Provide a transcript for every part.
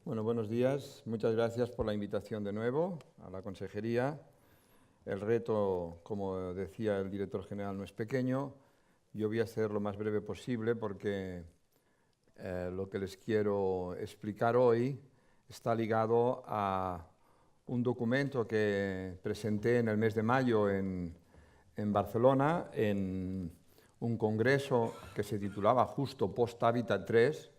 Bueno, buenos días. Muchas gracias por la invitación de nuevo a la consejería. El reto, como decía el director general, no es pequeño. Yo voy a ser lo más breve posible porque lo que les quiero explicar hoy está ligado a un documento que presenté en el mes de mayo en Barcelona, en un congreso que se titulaba justo Post-Hábitat 3,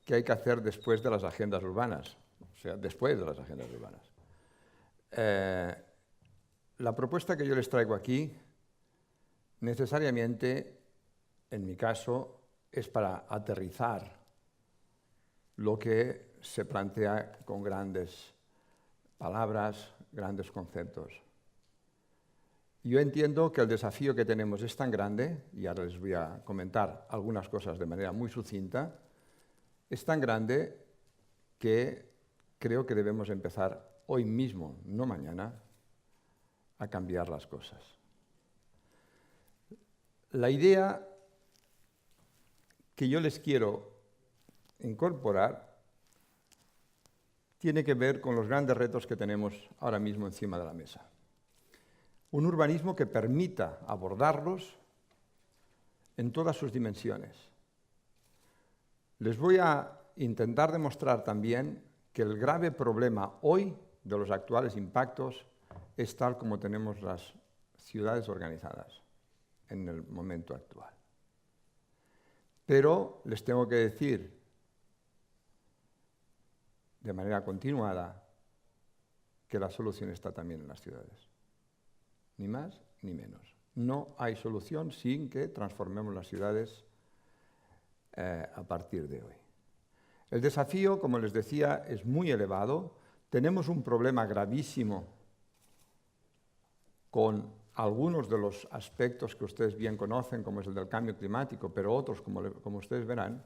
que hay que hacer después de las agendas urbanas, o sea, después de las agendas urbanas. La propuesta que yo les traigo aquí, necesariamente, en mi caso, es para aterrizar lo que se plantea con grandes palabras, grandes conceptos. Yo entiendo que el desafío que tenemos es tan grande, y ahora les voy a comentar algunas cosas de manera muy sucinta, es tan grande que creo que debemos empezar hoy mismo, no mañana, a cambiar las cosas. La idea que yo les quiero incorporar tiene que ver con los grandes retos que tenemos ahora mismo encima de la mesa. Un urbanismo que permita abordarlos en todas sus dimensiones. Les voy a intentar demostrar también que el grave problema hoy de los actuales impactos es tal como tenemos las ciudades organizadas en el momento actual. Pero les tengo que decir de manera continuada que la solución está también en las ciudades. Ni más ni menos. No hay solución sin que transformemos las ciudades a partir de hoy. El desafío, como les decía, es muy elevado. Tenemos un problema gravísimo con algunos de los aspectos que ustedes bien conocen, como es el del cambio climático, pero otros, como ustedes verán,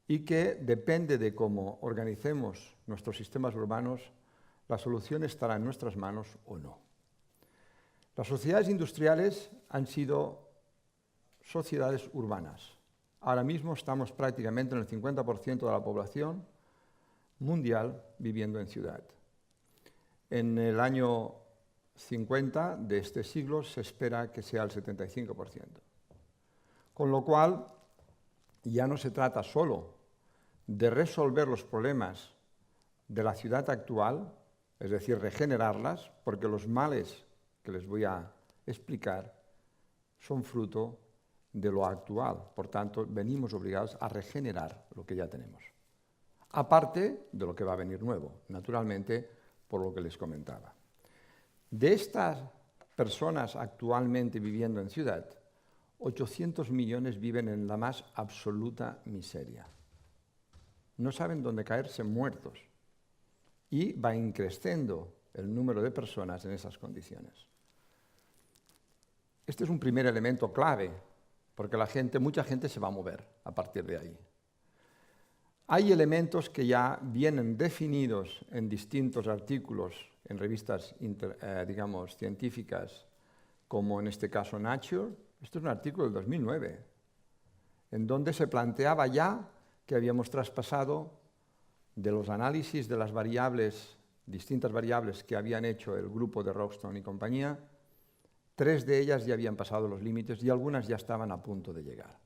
y que depende de cómo organicemos nuestros sistemas urbanos, la solución estará en nuestras manos o no. Las sociedades industriales han sido sociedades urbanas. Ahora mismo estamos prácticamente en el 50% de la población mundial viviendo en ciudad. En el año 50 de este siglo se espera que sea el 75%. Con lo cual, ya no se trata solo de resolver los problemas de la ciudad actual, es decir, regenerarlas, porque los males que les voy a explicar son fruto de lo actual. Por tanto, venimos obligados a regenerar lo que ya tenemos. Aparte de lo que va a venir nuevo, naturalmente, por lo que les comentaba. De estas personas actualmente viviendo en ciudad, 800 millones viven en la más absoluta miseria. No saben dónde caerse muertos. Y va increciendo el número de personas en esas condiciones. Este es un primer elemento clave, porque mucha gente se va a mover a partir de ahí. Hay elementos que ya vienen definidos en distintos artículos en revistas, científicas, como en este caso Nature. Esto es un artículo del 2009, en donde se planteaba ya que habíamos traspasado de los análisis de las variables, distintas variables que habían hecho el grupo de Rockstone y compañía, 3 de ellas ya habían pasado los límites y algunas ya estaban a punto de llegar.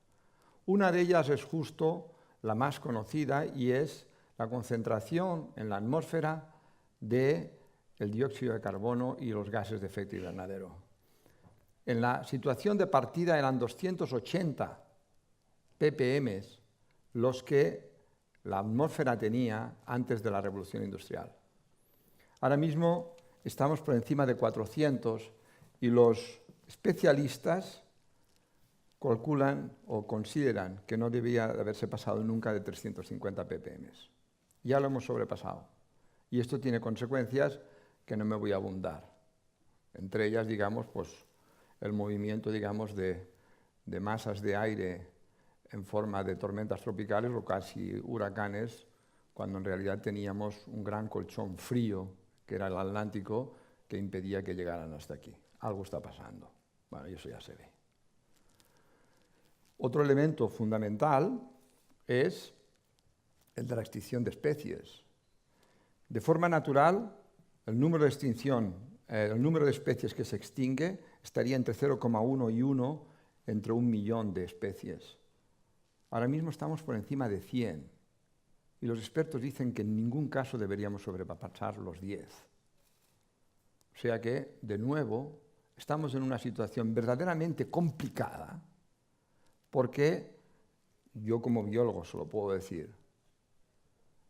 Una de ellas es justo la más conocida y es la concentración en la atmósfera del dióxido de carbono y los gases de efecto invernadero. En la situación de partida eran 280 ppm los que la atmósfera tenía antes de la revolución industrial. Ahora mismo estamos por encima de 400 y los especialistas calculan o consideran que no debía de haberse pasado nunca de 350 ppm. Ya lo hemos sobrepasado. Y esto tiene consecuencias que no me voy a abundar. Entre ellas, pues, el movimiento, de masas de aire en forma de tormentas tropicales o casi huracanes, cuando en realidad teníamos un gran colchón frío, que era el Atlántico, que impedía que llegaran hasta aquí. Algo está pasando. Bueno, y eso ya se ve. Otro elemento fundamental es el de la extinción de especies. De forma natural, el número de extinción, el número de especies que se extingue estaría entre 0,1 y 1 entre 1 millón de especies. Ahora mismo estamos por encima de 100 y los expertos dicen que en ningún caso deberíamos sobrepasar los 10. O sea que, de nuevo, estamos en una situación verdaderamente complicada porque, yo como biólogo se lo puedo decir,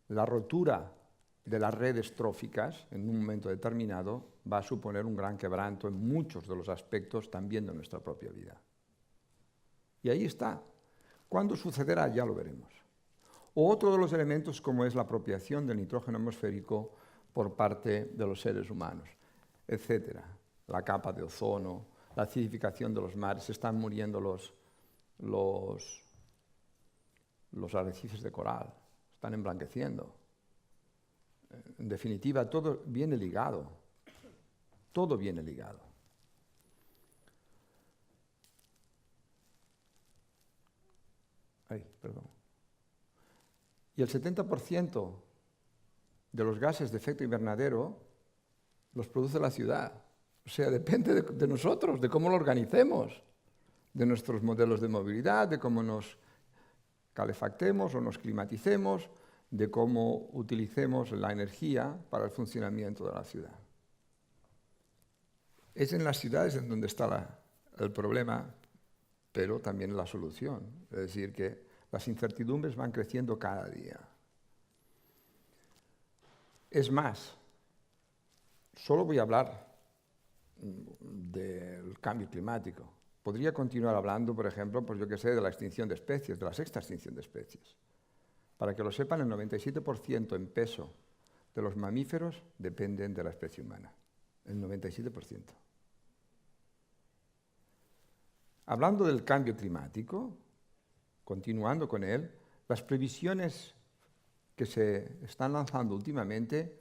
la rotura de las redes tróficas en un momento determinado va a suponer un gran quebranto en muchos de los aspectos también de nuestra propia vida. Y ahí está. ¿Cuándo sucederá? Ya lo veremos. O otro de los elementos como es la apropiación del nitrógeno atmosférico por parte de los seres humanos, etc. La capa de ozono, la acidificación de los mares, se están muriendo los arrecifes de coral, están emblanqueciendo. En definitiva, todo viene ligado. Todo viene ligado. Y el 70% de los gases de efecto invernadero los produce la ciudad. O sea, depende de nosotros, de cómo lo organicemos, de nuestros modelos de movilidad, de cómo nos calefactemos o nos climaticemos, de cómo utilicemos la energía para el funcionamiento de la ciudad. Es en las ciudades en donde está el problema, pero también la solución. Es decir, que las incertidumbres van creciendo cada día. Es más, solo voy a hablar del cambio climático. Podría continuar hablando, por ejemplo, pues yo que sé, de la extinción de especies, de la sexta extinción de especies. Para que lo sepan, el 97% en peso de los mamíferos dependen de la especie humana. El 97%. Hablando del cambio climático, continuando con él, las previsiones que se están lanzando últimamente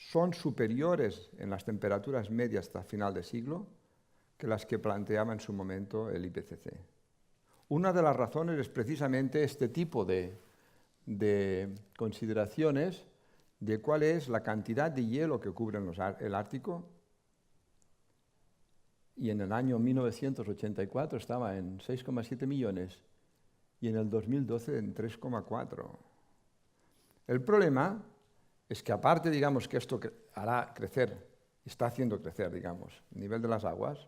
son superiores en las temperaturas medias hasta final de siglo que las que planteaba en su momento el IPCC. Una de las razones es precisamente este tipo de consideraciones de cuál es la cantidad de hielo que cubre el Ártico. Y en el año 1984 estaba en 6,7 millones y en el 2012 en 3,4. El problema es que aparte, digamos, que esto hará crecer, está haciendo crecer, digamos, el nivel de las aguas,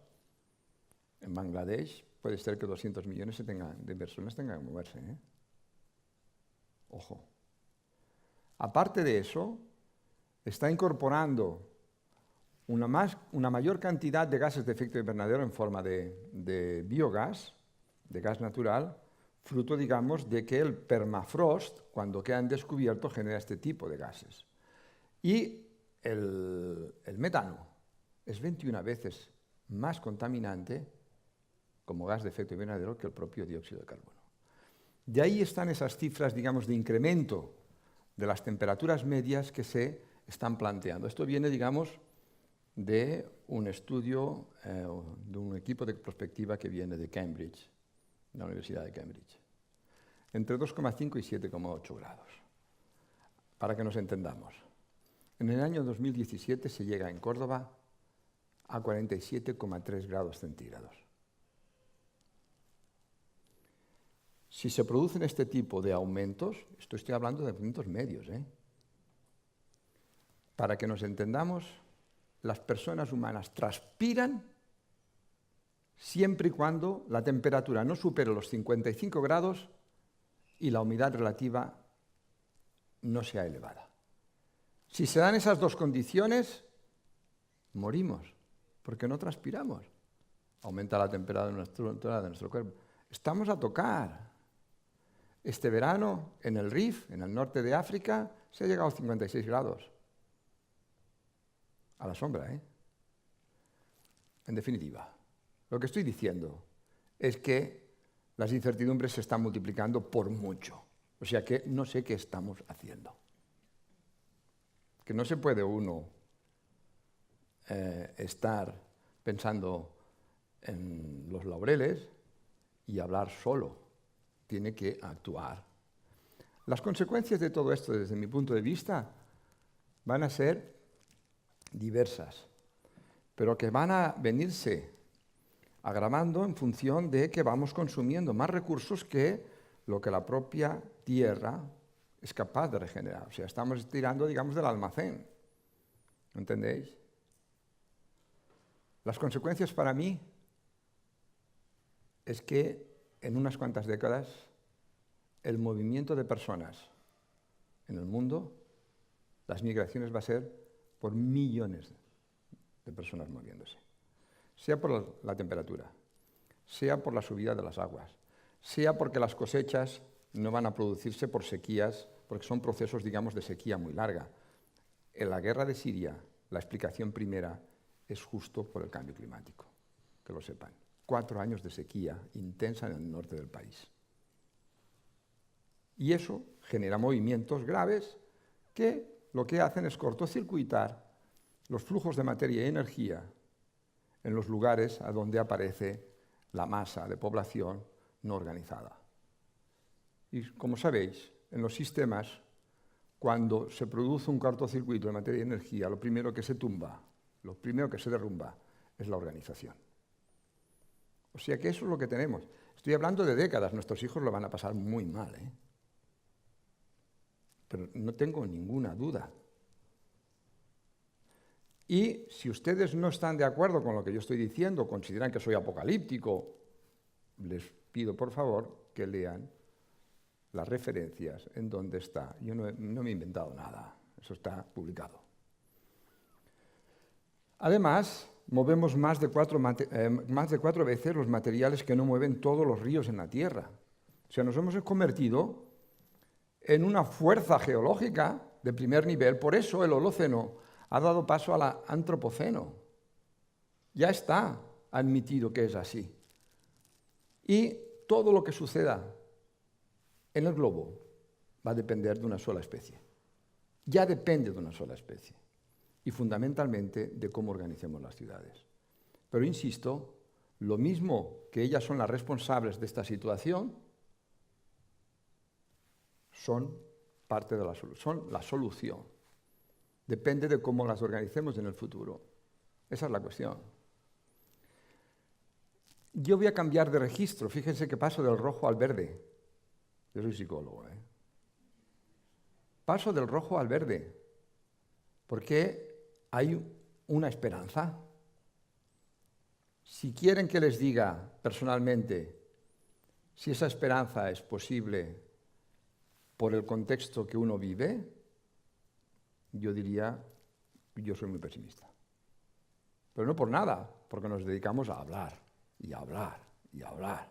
en Bangladesh puede ser que 200 millones de personas tengan que moverse. Ojo. Aparte de eso, está incorporando una mayor cantidad de gases de efecto invernadero en forma de biogás, de gas natural, fruto, digamos, de que el permafrost, cuando queda en descubierto, genera este tipo de gases. Y el metano es 21 veces más contaminante como gas de efecto invernadero que el propio dióxido de carbono. De ahí están esas cifras, digamos, de incremento de las temperaturas medias que se están planteando. Esto viene, digamos, de un estudio, de un equipo de prospectiva que viene de Cambridge, de la Universidad de Cambridge, entre 2,5 y 7,8 grados. Para que nos entendamos, en el año 2017 se llega en Córdoba a 47,3 grados centígrados. Si se producen este tipo de aumentos, estoy hablando de aumentos medios, para que nos entendamos, las personas humanas transpiran siempre y cuando la temperatura no supere los 55 grados y la humedad relativa no sea elevada. Si se dan esas dos condiciones, morimos, porque no transpiramos. Aumenta la temperatura de nuestro cuerpo. Estamos a tocar. Este verano, en el Rif, en el norte de África, se ha llegado a 56 grados. A la sombra, En definitiva, lo que estoy diciendo es que las incertidumbres se están multiplicando por mucho. O sea que no sé qué estamos haciendo. Que no se puede uno estar pensando en los laureles y hablar solo. Tiene que actuar. Las consecuencias de todo esto, desde mi punto de vista, van a ser diversas, pero que van a venirse agravando en función de que vamos consumiendo más recursos que lo que la propia tierra es capaz de regenerar. O sea, estamos tirando, digamos, del almacén. ¿Entendéis? Las consecuencias para mí es que en unas cuantas décadas el movimiento de personas en el mundo, las migraciones va a ser por millones de personas moviéndose. Sea por la temperatura, sea por la subida de las aguas, sea porque las cosechas no van a producirse por sequías, porque son procesos, digamos, de sequía muy larga. En la guerra de Siria, la explicación primera es justo por el cambio climático, que lo sepan. 4 años de sequía intensa en el norte del país. Y eso genera movimientos graves que lo que hacen es cortocircuitar los flujos de materia y energía en los lugares a donde aparece la masa de población no organizada. Y como sabéis, en los sistemas, cuando se produce un cortocircuito de materia y energía, lo primero que se tumba, lo primero que se derrumba es la organización. O sea que eso es lo que tenemos. Estoy hablando de décadas, nuestros hijos lo van a pasar muy mal, ¿eh? Pero no tengo ninguna duda. Y si ustedes no están de acuerdo con lo que yo estoy diciendo, consideran que soy apocalíptico, les pido por favor que lean las referencias en donde está. Yo no me he inventado nada, eso está publicado. Además, movemos más de 4 veces los materiales que no mueven todos los ríos en la Tierra. O sea, nos hemos convertido en una fuerza geológica de primer nivel. Por eso el Holoceno ha dado paso al Antropoceno. Ya está admitido que es así. Y todo lo que suceda en el globo va a depender de una sola especie. Ya depende de una sola especie. Y fundamentalmente de cómo organicemos las ciudades. Pero insisto, lo mismo que ellas son las responsables de esta situación, son parte de la solución. Depende de cómo las organicemos en el futuro. Esa es la cuestión. Yo voy a cambiar de registro. Fíjense que paso del rojo al verde. Yo soy psicólogo, ¿eh? Paso del rojo al verde. Porque hay una esperanza. Si quieren que les diga personalmente si esa esperanza es posible por el contexto que uno vive, yo diría, yo soy muy pesimista. Pero no por nada, porque nos dedicamos a hablar, y hablar, y hablar.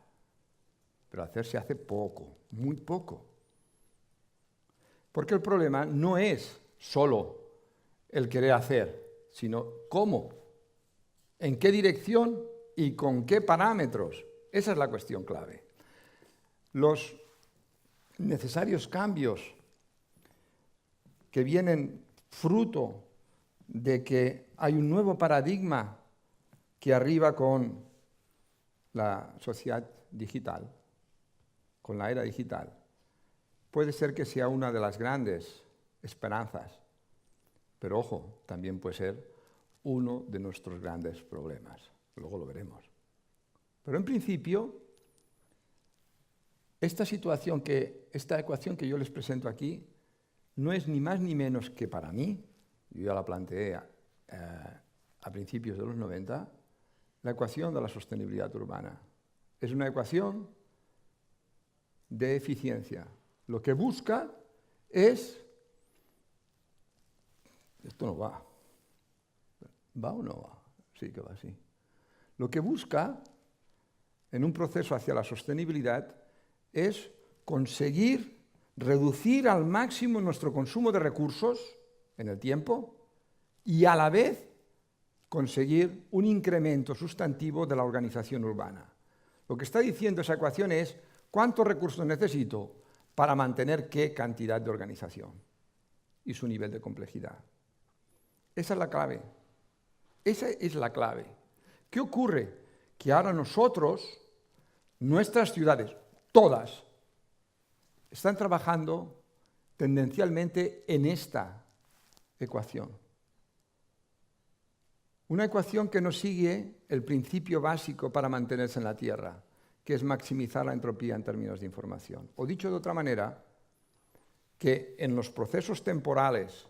Pero hacer se hace poco, muy poco. Porque el problema no es solo el querer hacer, sino cómo, en qué dirección y con qué parámetros. Esa es la cuestión clave. Los necesarios cambios que vienen fruto de que hay un nuevo paradigma que arriba con la sociedad digital, con la era digital, puede ser que sea una de las grandes esperanzas, pero ojo, también puede ser uno de nuestros grandes problemas. Luego lo veremos. Pero en principio, esta ecuación que yo les presento aquí, no es ni más ni menos que para mí, yo ya la planteé a principios de los 90, la ecuación de la sostenibilidad urbana. Es una ecuación de eficiencia. Lo que busca es... Esto no va. ¿Va o no va? Sí que va así. Lo que busca, en un proceso hacia la sostenibilidad, es conseguir reducir al máximo nuestro consumo de recursos en el tiempo y a la vez conseguir un incremento sustantivo de la organización urbana. Lo que está diciendo esa ecuación es cuántos recursos necesito para mantener qué cantidad de organización y su nivel de complejidad. Esa es la clave. Esa es la clave. ¿Qué ocurre? Que ahora nosotros, nuestras ciudades, todas, están trabajando tendencialmente en esta ecuación. Una ecuación que no sigue el principio básico para mantenerse en la Tierra, que es maximizar la entropía en términos de información. O dicho de otra manera, que en los procesos temporales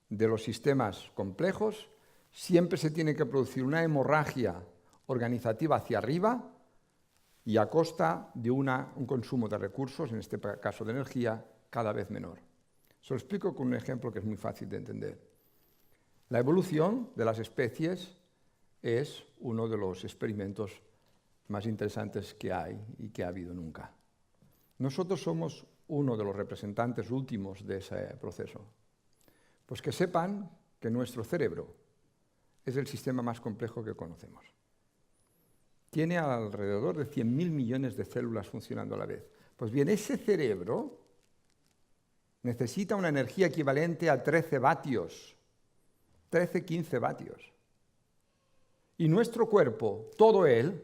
de los sistemas complejos siempre se tiene que producir una hemorragia organizativa hacia arriba y a costa de un consumo de recursos, en este caso de energía, cada vez menor. Se lo explico con un ejemplo que es muy fácil de entender. La evolución de las especies es uno de los experimentos más interesantes que hay y que ha habido nunca. Nosotros somos uno de los representantes últimos de ese proceso. Pues que sepan que nuestro cerebro es el sistema más complejo que conocemos. Tiene alrededor de 100.000 millones de células funcionando a la vez. Pues bien, ese cerebro necesita una energía equivalente a 13 vatios, 13-15 vatios. Y nuestro cuerpo, todo él,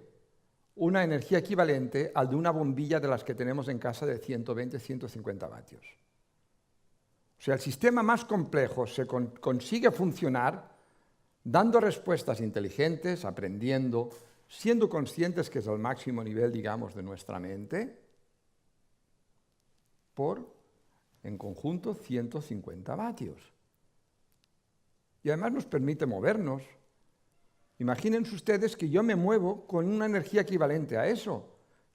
una energía equivalente al de una bombilla de las que tenemos en casa de 120-150 vatios. O sea, el sistema más complejo se consigue funcionar dando respuestas inteligentes, aprendiendo, siendo conscientes que es el máximo nivel, digamos, de nuestra mente, por, en conjunto, 150 vatios. Y además nos permite movernos. Imagínense ustedes que yo me muevo con una energía equivalente a eso.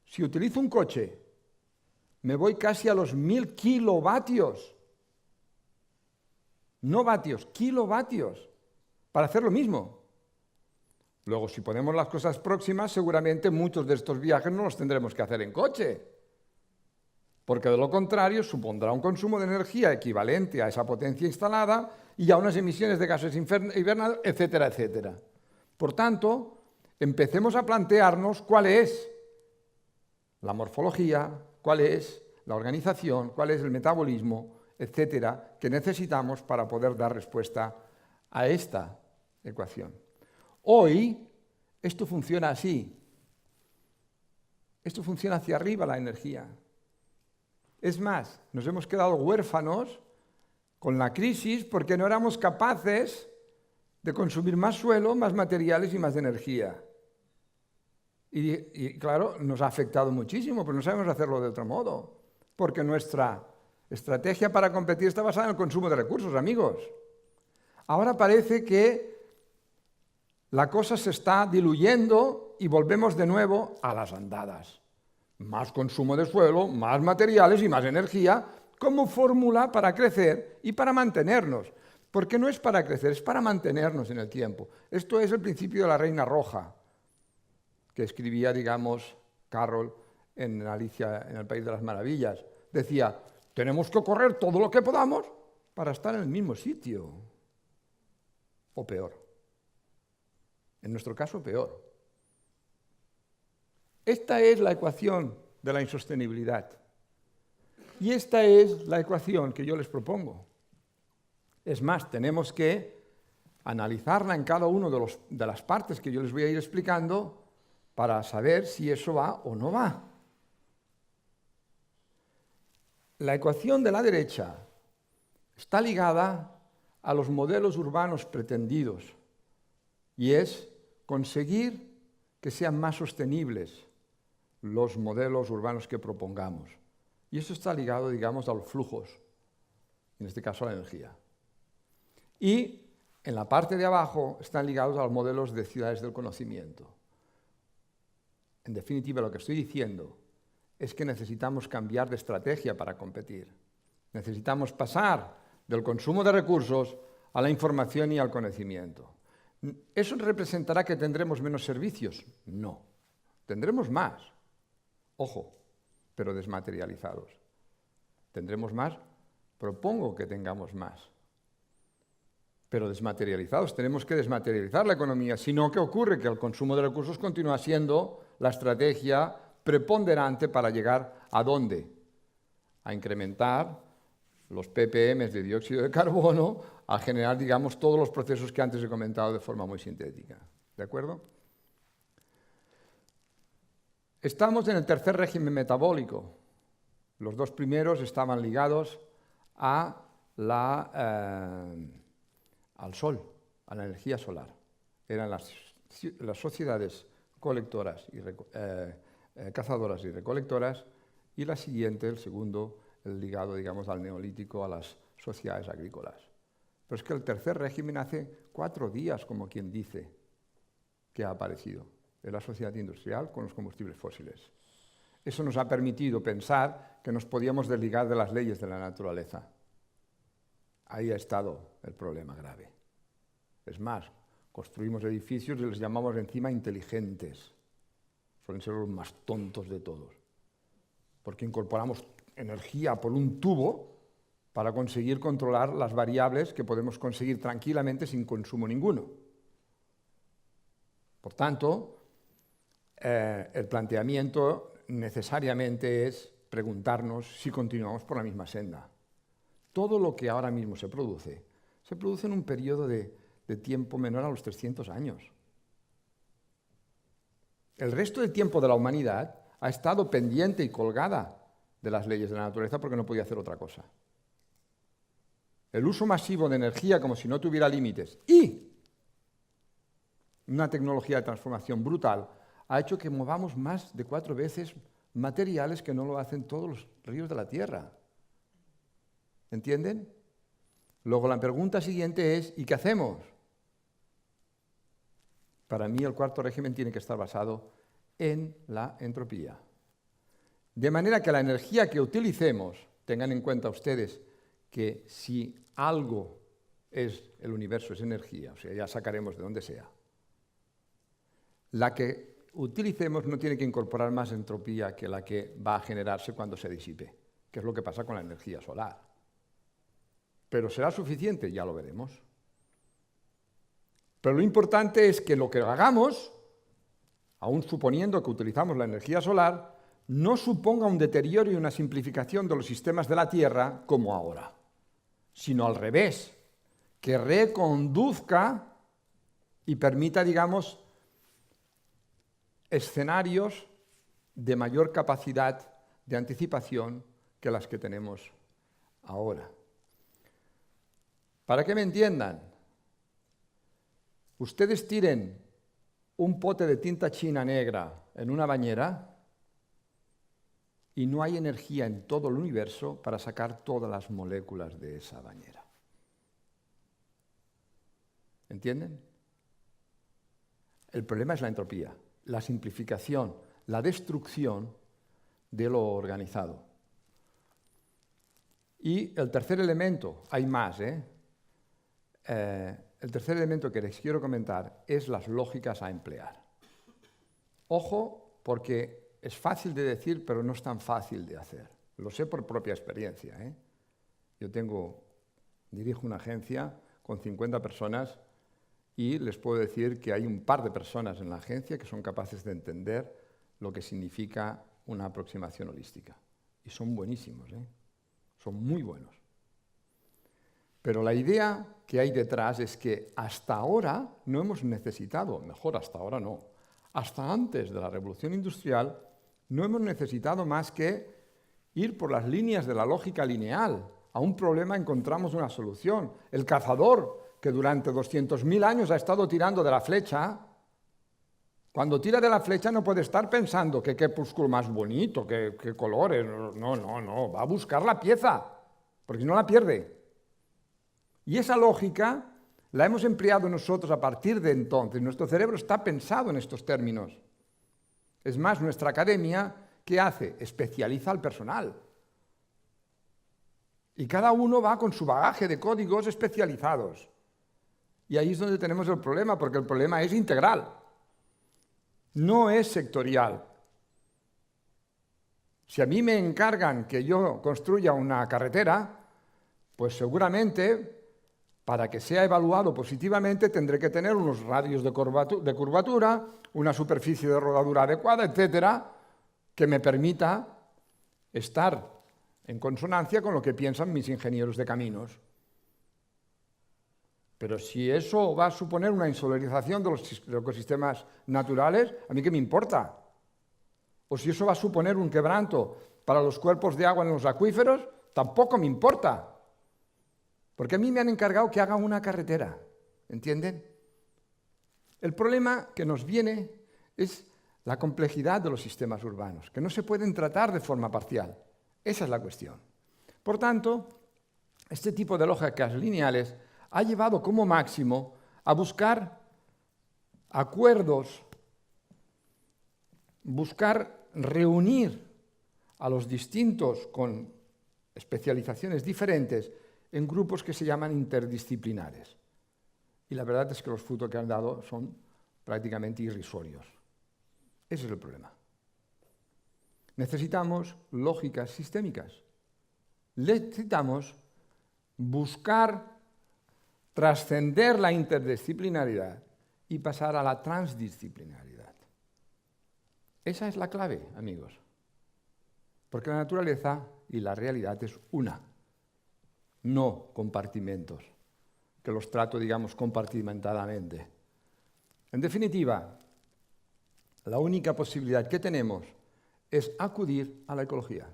Si utilizo un coche, me voy casi a los 1000 kilovatios. No vatios, kilovatios, para hacer lo mismo. Luego, si ponemos las cosas próximas, seguramente muchos de estos viajes no los tendremos que hacer en coche, porque de lo contrario supondrá un consumo de energía equivalente a esa potencia instalada y a unas emisiones de gases invernadero, etcétera, etcétera. Por tanto, empecemos a plantearnos cuál es la morfología, cuál es la organización, cuál es el metabolismo, etcétera, que necesitamos para poder dar respuesta a esta ecuación. Hoy, esto funciona así. Esto funciona hacia arriba, la energía. Es más, nos hemos quedado huérfanos con la crisis porque no éramos capaces de consumir más suelo, más materiales y más energía. Y claro, nos ha afectado muchísimo, pero no sabemos hacerlo de otro modo, porque nuestra estrategia para competir está basada en el consumo de recursos, amigos. Ahora parece que la cosa se está diluyendo y volvemos de nuevo a las andadas. Más consumo de suelo, más materiales y más energía como fórmula para crecer y para mantenernos. Porque no es para crecer, es para mantenernos en el tiempo. Esto es el principio de la Reina Roja, que escribía, digamos, Carroll en Alicia en el País de las Maravillas. Decía, tenemos que correr todo lo que podamos para estar en el mismo sitio. O peor. En nuestro caso, peor. Esta es la ecuación de la insostenibilidad. Y esta es la ecuación que yo les propongo. Es más, tenemos que analizarla en cada una de las partes que yo les voy a ir explicando para saber si eso va o no va. La ecuación de la derecha está ligada a los modelos urbanos pretendidos y es conseguir que sean más sostenibles los modelos urbanos que propongamos. Y eso está ligado, digamos, a los flujos, en este caso a la energía. Y en la parte de abajo están ligados a los modelos de ciudades del conocimiento. En definitiva, lo que estoy diciendo es que necesitamos cambiar de estrategia para competir. Necesitamos pasar del consumo de recursos a la información y al conocimiento. ¿Eso representará que tendremos menos servicios? No. Tendremos más. Ojo, pero desmaterializados. ¿Tendremos más? Propongo que tengamos más. Pero desmaterializados. Tenemos que desmaterializar la economía. Si no, ¿qué ocurre? Que el consumo de recursos continúa siendo la estrategia preponderante para llegar ¿a dónde? A incrementar los ppm de dióxido de carbono, a generar, digamos, todos los procesos que antes he comentado de forma muy sintética. ¿De acuerdo? Estamos en el tercer régimen metabólico. Los dos primeros estaban ligados a la al sol, a la energía solar. Eran las sociedades colectoras y cazadoras y recolectoras, y la siguiente, el segundo, el ligado, digamos, al neolítico, a las sociedades agrícolas. Pero es que el tercer régimen hace 4 días, como quien dice, que ha aparecido. Es la sociedad industrial con los combustibles fósiles. Eso nos ha permitido pensar que nos podíamos desligar de las leyes de la naturaleza. Ahí ha estado el problema grave. Es más, construimos edificios y les llamamos encima inteligentes. Suelen ser los más tontos de todos. Porque incorporamos energía por un tubo para conseguir controlar las variables que podemos conseguir tranquilamente sin consumo ninguno. Por tanto, el planteamiento necesariamente es preguntarnos si continuamos por la misma senda. Todo lo que ahora mismo se produce en un periodo de tiempo menor a los 300 años. El resto del tiempo de la humanidad ha estado pendiente y colgada de las leyes de la naturaleza porque no podía hacer otra cosa. El uso masivo de energía como si no tuviera límites y una tecnología de transformación brutal ha hecho que movamos más de 4 veces materiales que no lo hacen todos los ríos de la Tierra. ¿Entienden? Luego la pregunta siguiente es, ¿y qué hacemos? Para mí el cuarto régimen tiene que estar basado en la entropía. De manera que la energía que utilicemos, tengan en cuenta ustedes que si algo es el universo, es energía, o sea, ya sacaremos de donde sea, la que utilicemos no tiene que incorporar más entropía que la que va a generarse cuando se disipe, que es lo que pasa con la energía solar. Pero ¿será suficiente? Ya lo veremos. Pero lo importante es que lo que hagamos, aún suponiendo que utilizamos la energía solar, no suponga un deterioro y una simplificación de los sistemas de la Tierra como ahora, sino al revés, que reconduzca y permita, digamos, escenarios de mayor capacidad de anticipación que las que tenemos ahora. Para que me entiendan, ustedes tiren un pote de tinta china negra en una bañera y no hay energía en todo el universo para sacar todas las moléculas de esa bañera. ¿Entienden? El problema es la entropía, la simplificación, la destrucción de lo organizado. Y el tercer elemento, hay más, el tercer elemento que les quiero comentar es las lógicas a emplear. Ojo, porque es fácil de decir, pero no es tan fácil de hacer. Lo sé por propia experiencia. Yo dirijo una agencia con 50 personas y les puedo decir que hay un par de personas en la agencia que son capaces de entender lo que significa una aproximación holística. Y son buenísimos, son muy buenos. Pero la idea que hay detrás es que hasta ahora no hemos necesitado, mejor hasta ahora no, hasta antes de la Revolución Industrial no hemos necesitado más que ir por las líneas de la lógica lineal. A un problema encontramos una solución. El cazador, que durante 200.000 años ha estado tirando de la flecha, cuando tira de la flecha no puede estar pensando que qué púsculo más bonito, qué colores, no, va a buscar la pieza, porque si no la pierde. Y esa lógica la hemos empleado nosotros a partir de entonces. Nuestro cerebro está pensado en estos términos. Es más, nuestra academia, ¿qué hace? Especializa al personal. Y cada uno va con su bagaje de códigos especializados. Y ahí es donde tenemos el problema, porque el problema es integral. No es sectorial. Si a mí me encargan que yo construya una carretera, pues seguramente para que sea evaluado positivamente tendré que tener unos radios de curvatura, una superficie de rodadura adecuada, etcétera, que me permita estar en consonancia con lo que piensan mis ingenieros de caminos. Pero si eso va a suponer una insolarización de los ecosistemas naturales, ¿a mí qué me importa? O si eso va a suponer un quebranto para los cuerpos de agua en los acuíferos, tampoco me importa. Porque a mí me han encargado que haga una carretera. ¿entienden? El problema que nos viene es la complejidad de los sistemas urbanos, que no se pueden tratar de forma parcial. Esa es la cuestión. Por tanto, este tipo de lógicas lineales ha llevado como máximo a buscar acuerdos, buscar reunir a los distintos con especializaciones diferentes en grupos que se llaman interdisciplinares. Y la verdad es que los frutos que han dado son prácticamente irrisorios. Ese es el problema. Necesitamos lógicas sistémicas. Necesitamos buscar trascender la interdisciplinaridad y pasar a la transdisciplinaridad. Esa es la clave, amigos. Porque la naturaleza y la realidad es una, no compartimentos, que los trato, digamos, compartimentadamente. En definitiva, la única posibilidad que tenemos es acudir a la ecología.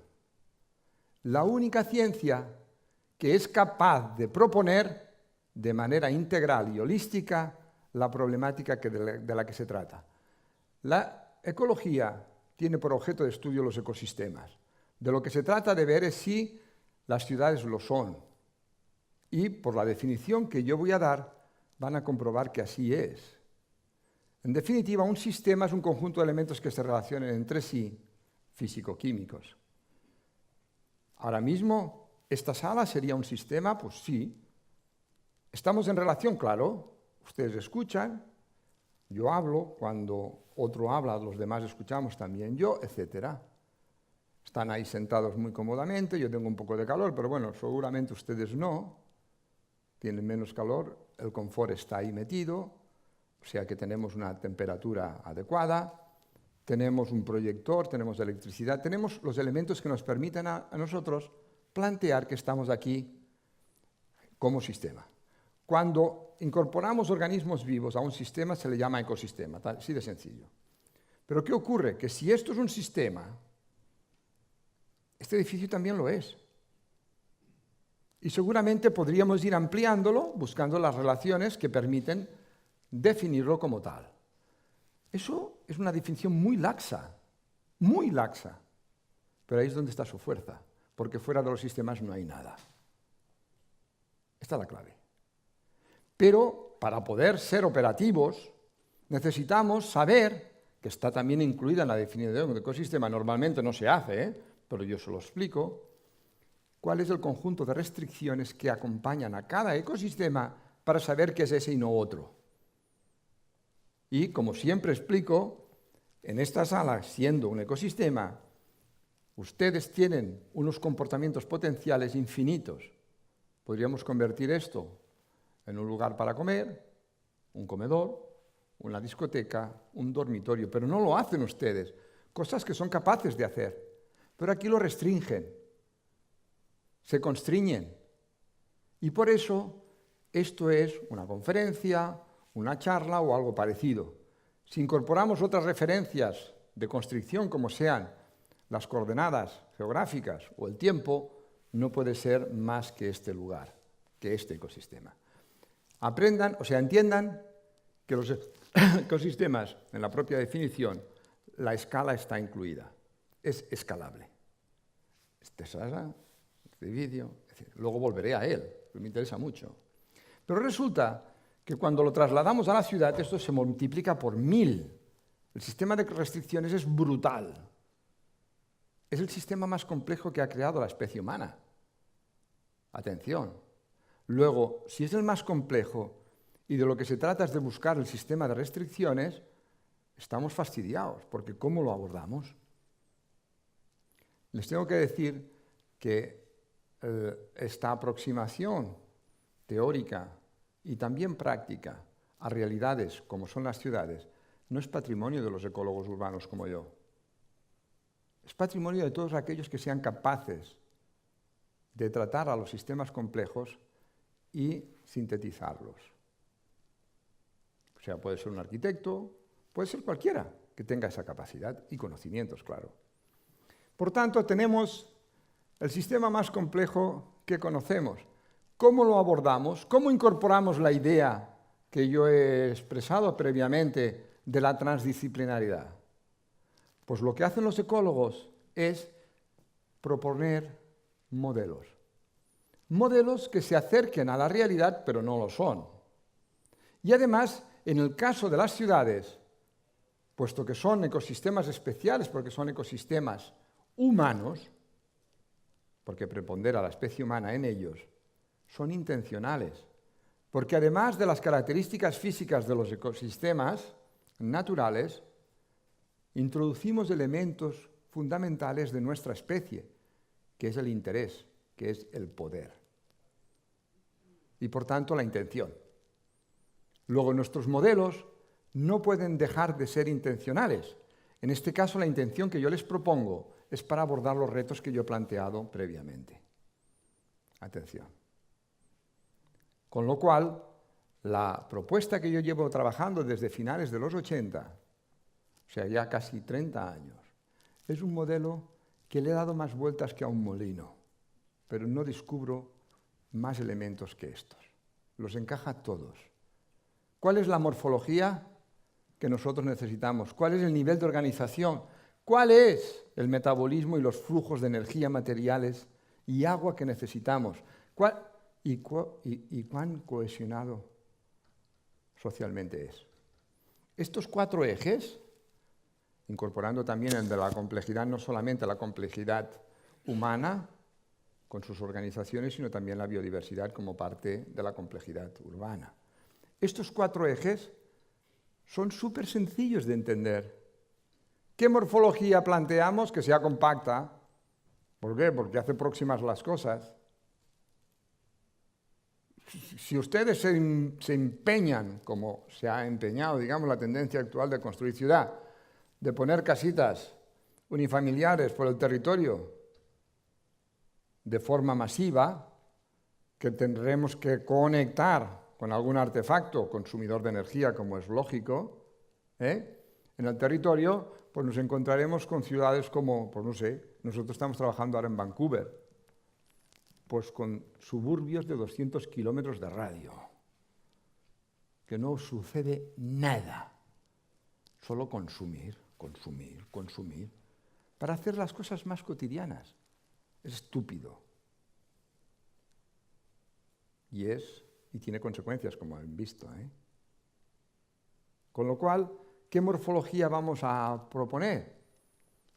La única ciencia que es capaz de proponer de manera integral y holística la problemática de la que se trata. La ecología tiene por objeto de estudio los ecosistemas. De lo que se trata de ver es si las ciudades lo son. Y por la definición que yo voy a dar, van a comprobar que así es. En definitiva, un sistema es un conjunto de elementos que se relacionan entre sí, físico-químicos. Ahora mismo, ¿esta sala sería un sistema? Pues sí. ¿Estamos en relación? Claro. Ustedes escuchan, yo hablo, cuando otro habla, los demás escuchamos también yo, etc. Están ahí sentados muy cómodamente, yo tengo un poco de calor, pero bueno, seguramente ustedes no, tienen menos calor, el confort está ahí metido, o sea que tenemos una temperatura adecuada, tenemos un proyector, tenemos electricidad, tenemos los elementos que nos permiten a nosotros plantear que estamos aquí como sistema. Cuando incorporamos organismos vivos a un sistema se le llama ecosistema, así de sencillo. Pero ¿qué ocurre? Que si esto es un sistema, este edificio también lo es. Y seguramente podríamos ir ampliándolo buscando las relaciones que permiten definirlo como tal. Eso es una definición muy laxa, pero ahí es donde está su fuerza, porque fuera de los sistemas no hay nada. Esta es la clave. Pero para poder ser operativos necesitamos saber, que está también incluida en la definición de ecosistema, normalmente no se hace, pero yo se lo explico, cuál es el conjunto de restricciones que acompañan a cada ecosistema para saber qué es ese y no otro. Y, como siempre explico, en esta sala, siendo un ecosistema, ustedes tienen unos comportamientos potenciales infinitos. Podríamos convertir esto en un lugar para comer, un comedor, una discoteca, un dormitorio, pero no lo hacen ustedes, cosas que son capaces de hacer. Pero aquí lo restringen, se constriñen. Y por eso esto es una conferencia, una charla o algo parecido. Si incorporamos otras referencias de constricción, como sean las coordenadas geográficas o el tiempo, no puede ser más que este lugar, que este ecosistema. Aprendan, entiendan que los ecosistemas, en la propia definición, la escala está incluida. Es escalable. Este sala, este vídeo, luego volveré a él, que me interesa mucho. Pero resulta que cuando lo trasladamos a la ciudad, esto se multiplica por 1000. El sistema de restricciones es brutal. Es el sistema más complejo que ha creado la especie humana. Atención. Luego, si es el más complejo y de lo que se trata es de buscar el sistema de restricciones, estamos fastidiados, porque ¿cómo lo abordamos? Les tengo que decir que esta aproximación teórica y también práctica a realidades como son las ciudades no es patrimonio de los ecólogos urbanos como yo. Es patrimonio de todos aquellos que sean capaces de tratar a los sistemas complejos y sintetizarlos. O sea, puede ser un arquitecto, puede ser cualquiera que tenga esa capacidad y conocimientos, claro. Por tanto, tenemos el sistema más complejo que conocemos. ¿Cómo lo abordamos? ¿Cómo incorporamos la idea que yo he expresado previamente de la transdisciplinaridad? Pues lo que hacen los ecólogos es proponer modelos. Modelos que se acerquen a la realidad, pero no lo son. Y además, en el caso de las ciudades, puesto que son ecosistemas especiales, porque son ecosistemas humanos, porque prepondera la especie humana en ellos, son intencionales. Porque además de las características físicas de los ecosistemas naturales, introducimos elementos fundamentales de nuestra especie, que es el interés, que es el poder. Y por tanto la intención. Luego nuestros modelos no pueden dejar de ser intencionales. En este caso la intención que yo les propongo es para abordar los retos que yo he planteado previamente. Atención. Con lo cual, la propuesta que yo llevo trabajando desde finales de los 80, o sea, ya casi 30 años, es un modelo que le he dado más vueltas que a un molino, pero no descubro más elementos que estos. Los encaja todos. ¿Cuál es la morfología que nosotros necesitamos? ¿Cuál es el nivel de organización? ¿Cuál es el metabolismo y los flujos de energía, materiales y agua que necesitamos? ¿Y cuán cohesionado socialmente es? Estos 4 ejes, incorporando también el de la complejidad, no solamente la complejidad humana con sus organizaciones, sino también la biodiversidad como parte de la complejidad urbana. Estos 4 ejes son súper sencillos de entender. ¿Qué morfología planteamos que sea compacta? ¿Por qué? Porque hace próximas las cosas. Si ustedes se empeñan, como se ha empeñado, digamos, la tendencia actual de construir ciudad, de poner casitas unifamiliares por el territorio de forma masiva, que tendremos que conectar con algún artefacto consumidor de energía, como es lógico, en el territorio, pues nos encontraremos con ciudades como, pues no sé, nosotros estamos trabajando ahora en Vancouver, pues con suburbios de 200 kilómetros de radio, que no sucede nada, solo consumir, consumir, consumir, para hacer las cosas más cotidianas. Es estúpido. Y tiene consecuencias, como han visto. Con lo cual, ¿qué morfología vamos a proponer?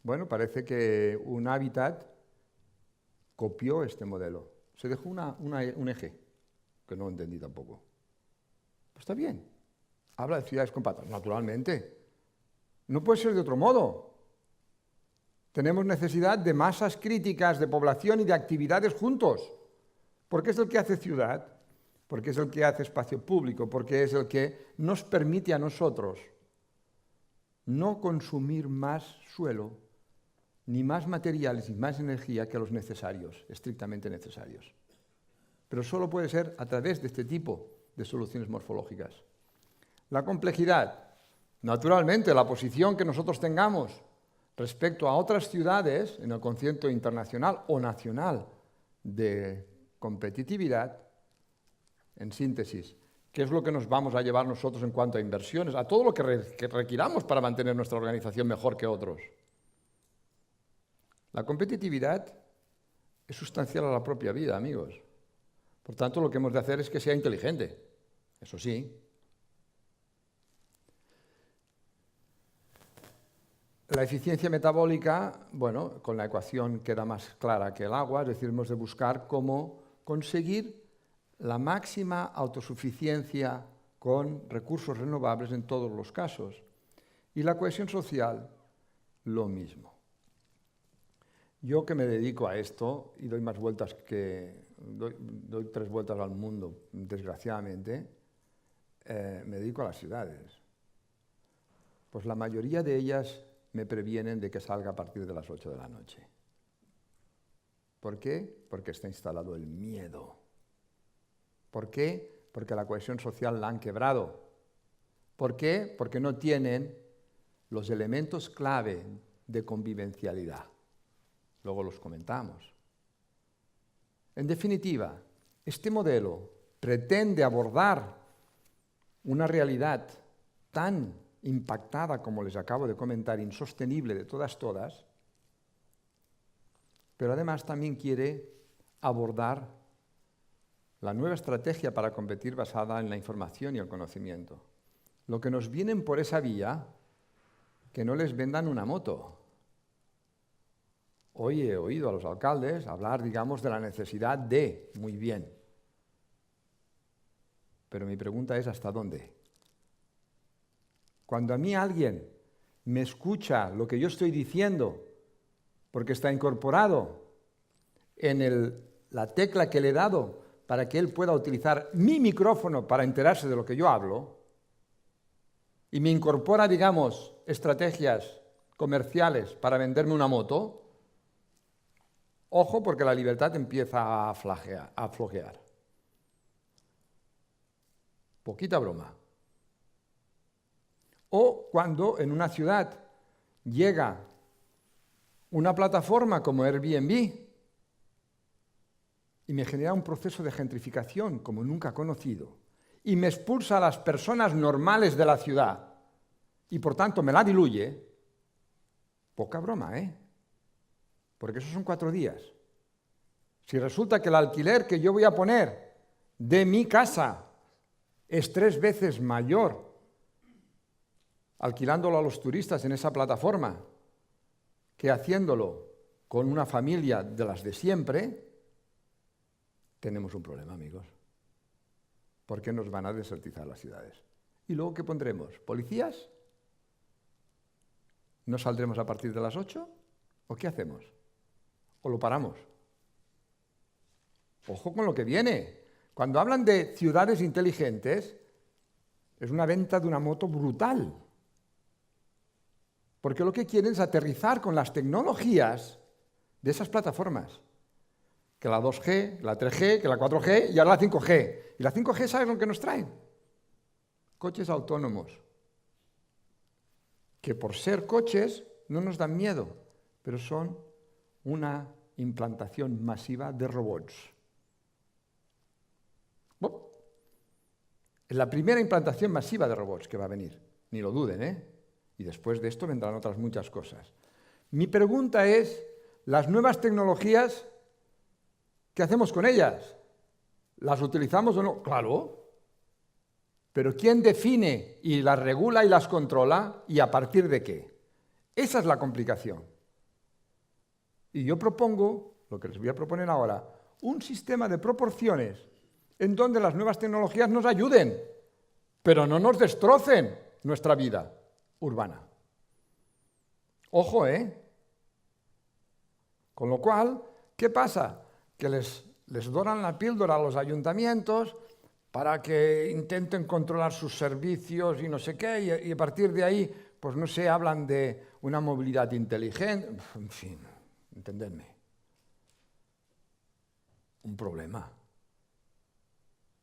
Bueno, parece que un hábitat copió este modelo. Se dejó un eje, que no entendí tampoco. Pues está bien. Habla de ciudades compactas, naturalmente. No puede ser de otro modo. Tenemos necesidad de masas críticas de población y de actividades juntos. Porque es el que hace ciudad, porque es el que hace espacio público, porque es el que nos permite a nosotros no consumir más suelo, ni más materiales, ni más energía que los necesarios, estrictamente necesarios. Pero solo puede ser a través de este tipo de soluciones morfológicas. La complejidad, naturalmente, la posición que nosotros tengamos respecto a otras ciudades en el concierto internacional o nacional de competitividad, en síntesis, ¿qué es lo que nos vamos a llevar nosotros en cuanto a inversiones? A todo lo que requiramos para mantener nuestra organización mejor que otros. La competitividad es sustancial a la propia vida, amigos. Por tanto, lo que hemos de hacer es que sea inteligente. Eso sí. La eficiencia metabólica, bueno, con la ecuación queda más clara que el agua, es decir, hemos de buscar cómo conseguir la máxima autosuficiencia con recursos renovables en todos los casos. Y la cohesión social, lo mismo. Yo que me dedico a esto y doy más vueltas doy 3 vueltas al mundo, desgraciadamente, me dedico a las ciudades. Pues la mayoría de ellas me previenen de que salga a partir de las 8 de la noche. ¿Por qué? Porque está instalado el miedo. ¿Por qué? Porque la cohesión social la han quebrado. ¿Por qué? Porque no tienen los elementos clave de convivencialidad. Luego los comentamos. En definitiva, este modelo pretende abordar una realidad tan impactada como les acabo de comentar, insostenible de todas, pero además también quiere abordar la nueva estrategia para competir basada en la información y el conocimiento. Lo que nos vienen por esa vía, que no les vendan una moto. Hoy he oído a los alcaldes hablar, digamos, de la necesidad de, muy bien. Pero mi pregunta es, ¿hasta dónde? Cuando a mí alguien me escucha lo que yo estoy diciendo, porque está incorporado en la tecla que le he dado para que él pueda utilizar mi micrófono para enterarse de lo que yo hablo, y me incorpora, digamos, estrategias comerciales para venderme una moto, ojo, porque la libertad empieza a flojear. Poquita broma. O cuando en una ciudad llega una plataforma como Airbnb y me genera un proceso de gentrificación como nunca conocido y me expulsa a las personas normales de la ciudad y por tanto me la diluye, poca broma, ¿eh? Porque esos son 4 días. Si resulta que el alquiler que yo voy a poner de mi casa es 3 veces mayor alquilándolo a los turistas en esa plataforma que haciéndolo con una familia de las de siempre, tenemos un problema, amigos. Porque nos van a desertizar las ciudades. ¿Y luego qué pondremos? ¿Policías? ¿No saldremos a partir de las 8? ¿O qué hacemos? ¿O lo paramos? Ojo con lo que viene. Cuando hablan de ciudades inteligentes, es una venta de una moto brutal. Porque lo que quieren es aterrizar con las tecnologías de esas plataformas. Que la 2G, la 3G, que la 4G y ahora la 5G. ¿Y la 5G sabes lo que nos traen? Coches autónomos. Que por ser coches no nos dan miedo, pero son una implantación masiva de robots. Es la primera implantación masiva de robots que va a venir. Ni lo duden, ¿eh? Y después de esto vendrán otras muchas cosas. Mi pregunta es, ¿las nuevas tecnologías, qué hacemos con ellas? ¿Las utilizamos o no? Claro. Pero ¿quién define y las regula y las controla? ¿Y a partir de qué? Esa es la complicación. Y yo propongo, lo que les voy a proponer ahora, un sistema de proporciones en donde las nuevas tecnologías nos ayuden, pero no nos destrocen nuestra vida urbana. Ojo, ¿eh? Con lo cual, ¿qué pasa? Que les doran la píldora a los ayuntamientos para que intenten controlar sus servicios y no sé qué, y a partir de ahí, pues no sé, hablan de una movilidad inteligente, en fin, entendedme. Un problema.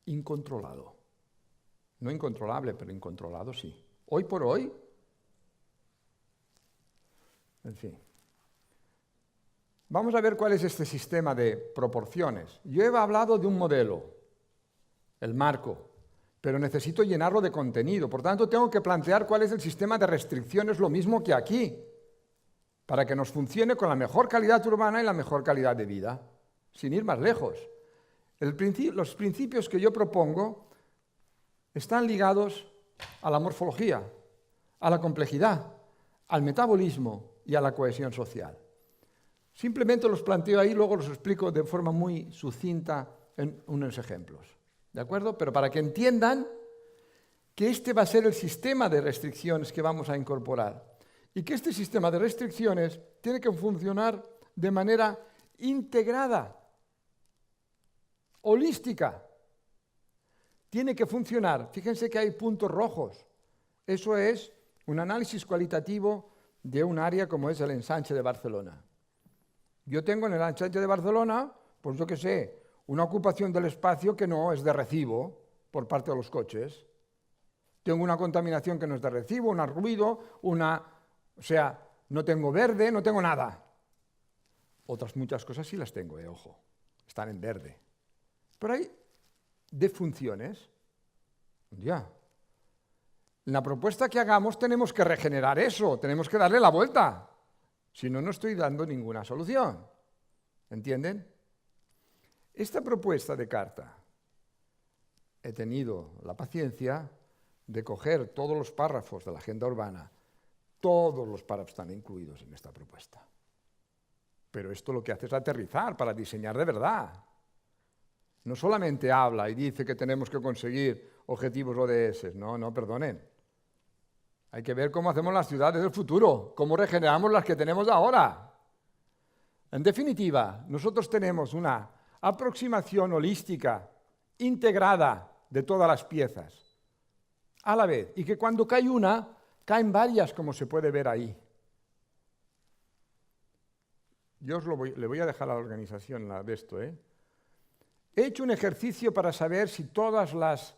Incontrolado. No incontrolable, pero incontrolado sí. Hoy por hoy, en fin. Vamos a ver cuál es este sistema de proporciones. Yo he hablado de un modelo, el marco, pero necesito llenarlo de contenido. Por tanto, tengo que plantear cuál es el sistema de restricciones, lo mismo que aquí, para que nos funcione con la mejor calidad urbana y la mejor calidad de vida, sin ir más lejos. Los principios que yo propongo están ligados a la morfología, a la complejidad, al metabolismo y a la cohesión social. Simplemente los planteo ahí, luego los explico de forma muy sucinta en unos ejemplos. ¿De acuerdo? Pero para que entiendan que este va a ser el sistema de restricciones que vamos a incorporar y que este sistema de restricciones tiene que funcionar de manera integrada, holística. Tiene que funcionar. Fíjense que hay puntos rojos. Eso es un análisis cualitativo de un área como es el ensanche de Barcelona. Yo tengo en el ensanche de Barcelona, pues yo qué sé, una ocupación del espacio que no es de recibo por parte de los coches. Tengo una contaminación que no es de recibo, un ruido, o sea, no tengo verde, no tengo nada. Otras muchas cosas sí las tengo, ojo, están en verde. Pero hay de funciones, ya, En la propuesta que hagamos tenemos que regenerar eso, tenemos que darle la vuelta. Si no, no estoy dando ninguna solución. ¿Entienden? Esta propuesta de carta, he tenido la paciencia de coger todos los párrafos de la agenda urbana. Todos los párrafos están incluidos en esta propuesta. Pero esto lo que hace es aterrizar para diseñar de verdad. No solamente habla y dice que tenemos que conseguir objetivos ODS. No, perdonen. Hay que ver cómo hacemos las ciudades del futuro, cómo regeneramos las que tenemos ahora. En definitiva, nosotros tenemos una aproximación holística, integrada de todas las piezas, a la vez, y que cuando cae una, caen varias, como se puede ver ahí. Yo le voy a dejar a la organización de esto. He hecho un ejercicio para saber si todas las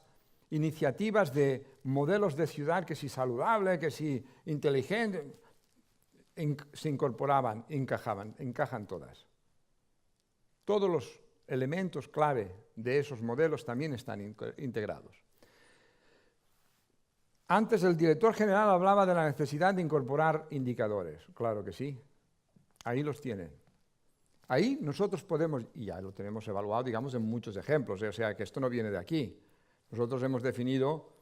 iniciativas de modelos de ciudad, que si saludable, que si inteligente, se incorporaban, encajan todas. Todos los elementos clave de esos modelos también están integrados. Antes el director general hablaba de la necesidad de incorporar indicadores. Claro que sí. Ahí los tienen. Ahí nosotros podemos, y ya lo tenemos evaluado, digamos, en muchos ejemplos, o sea que esto no viene de aquí. Nosotros hemos definido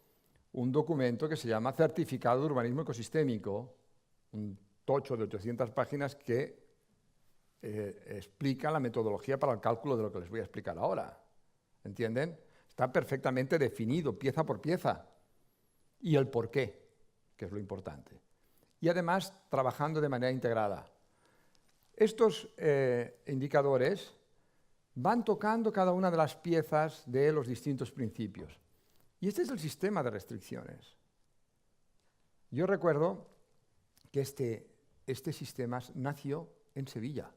un documento que se llama Certificado de Urbanismo Ecosistémico, un tocho de 800 páginas que explica la metodología para el cálculo de lo que les voy a explicar ahora. ¿Entienden? Está perfectamente definido, pieza por pieza. Y el por qué, que es lo importante. Y además, trabajando de manera integrada. Estos indicadores van tocando cada una de las piezas de los distintos principios. Y este es el sistema de restricciones. Yo recuerdo que este sistema nació en Sevilla.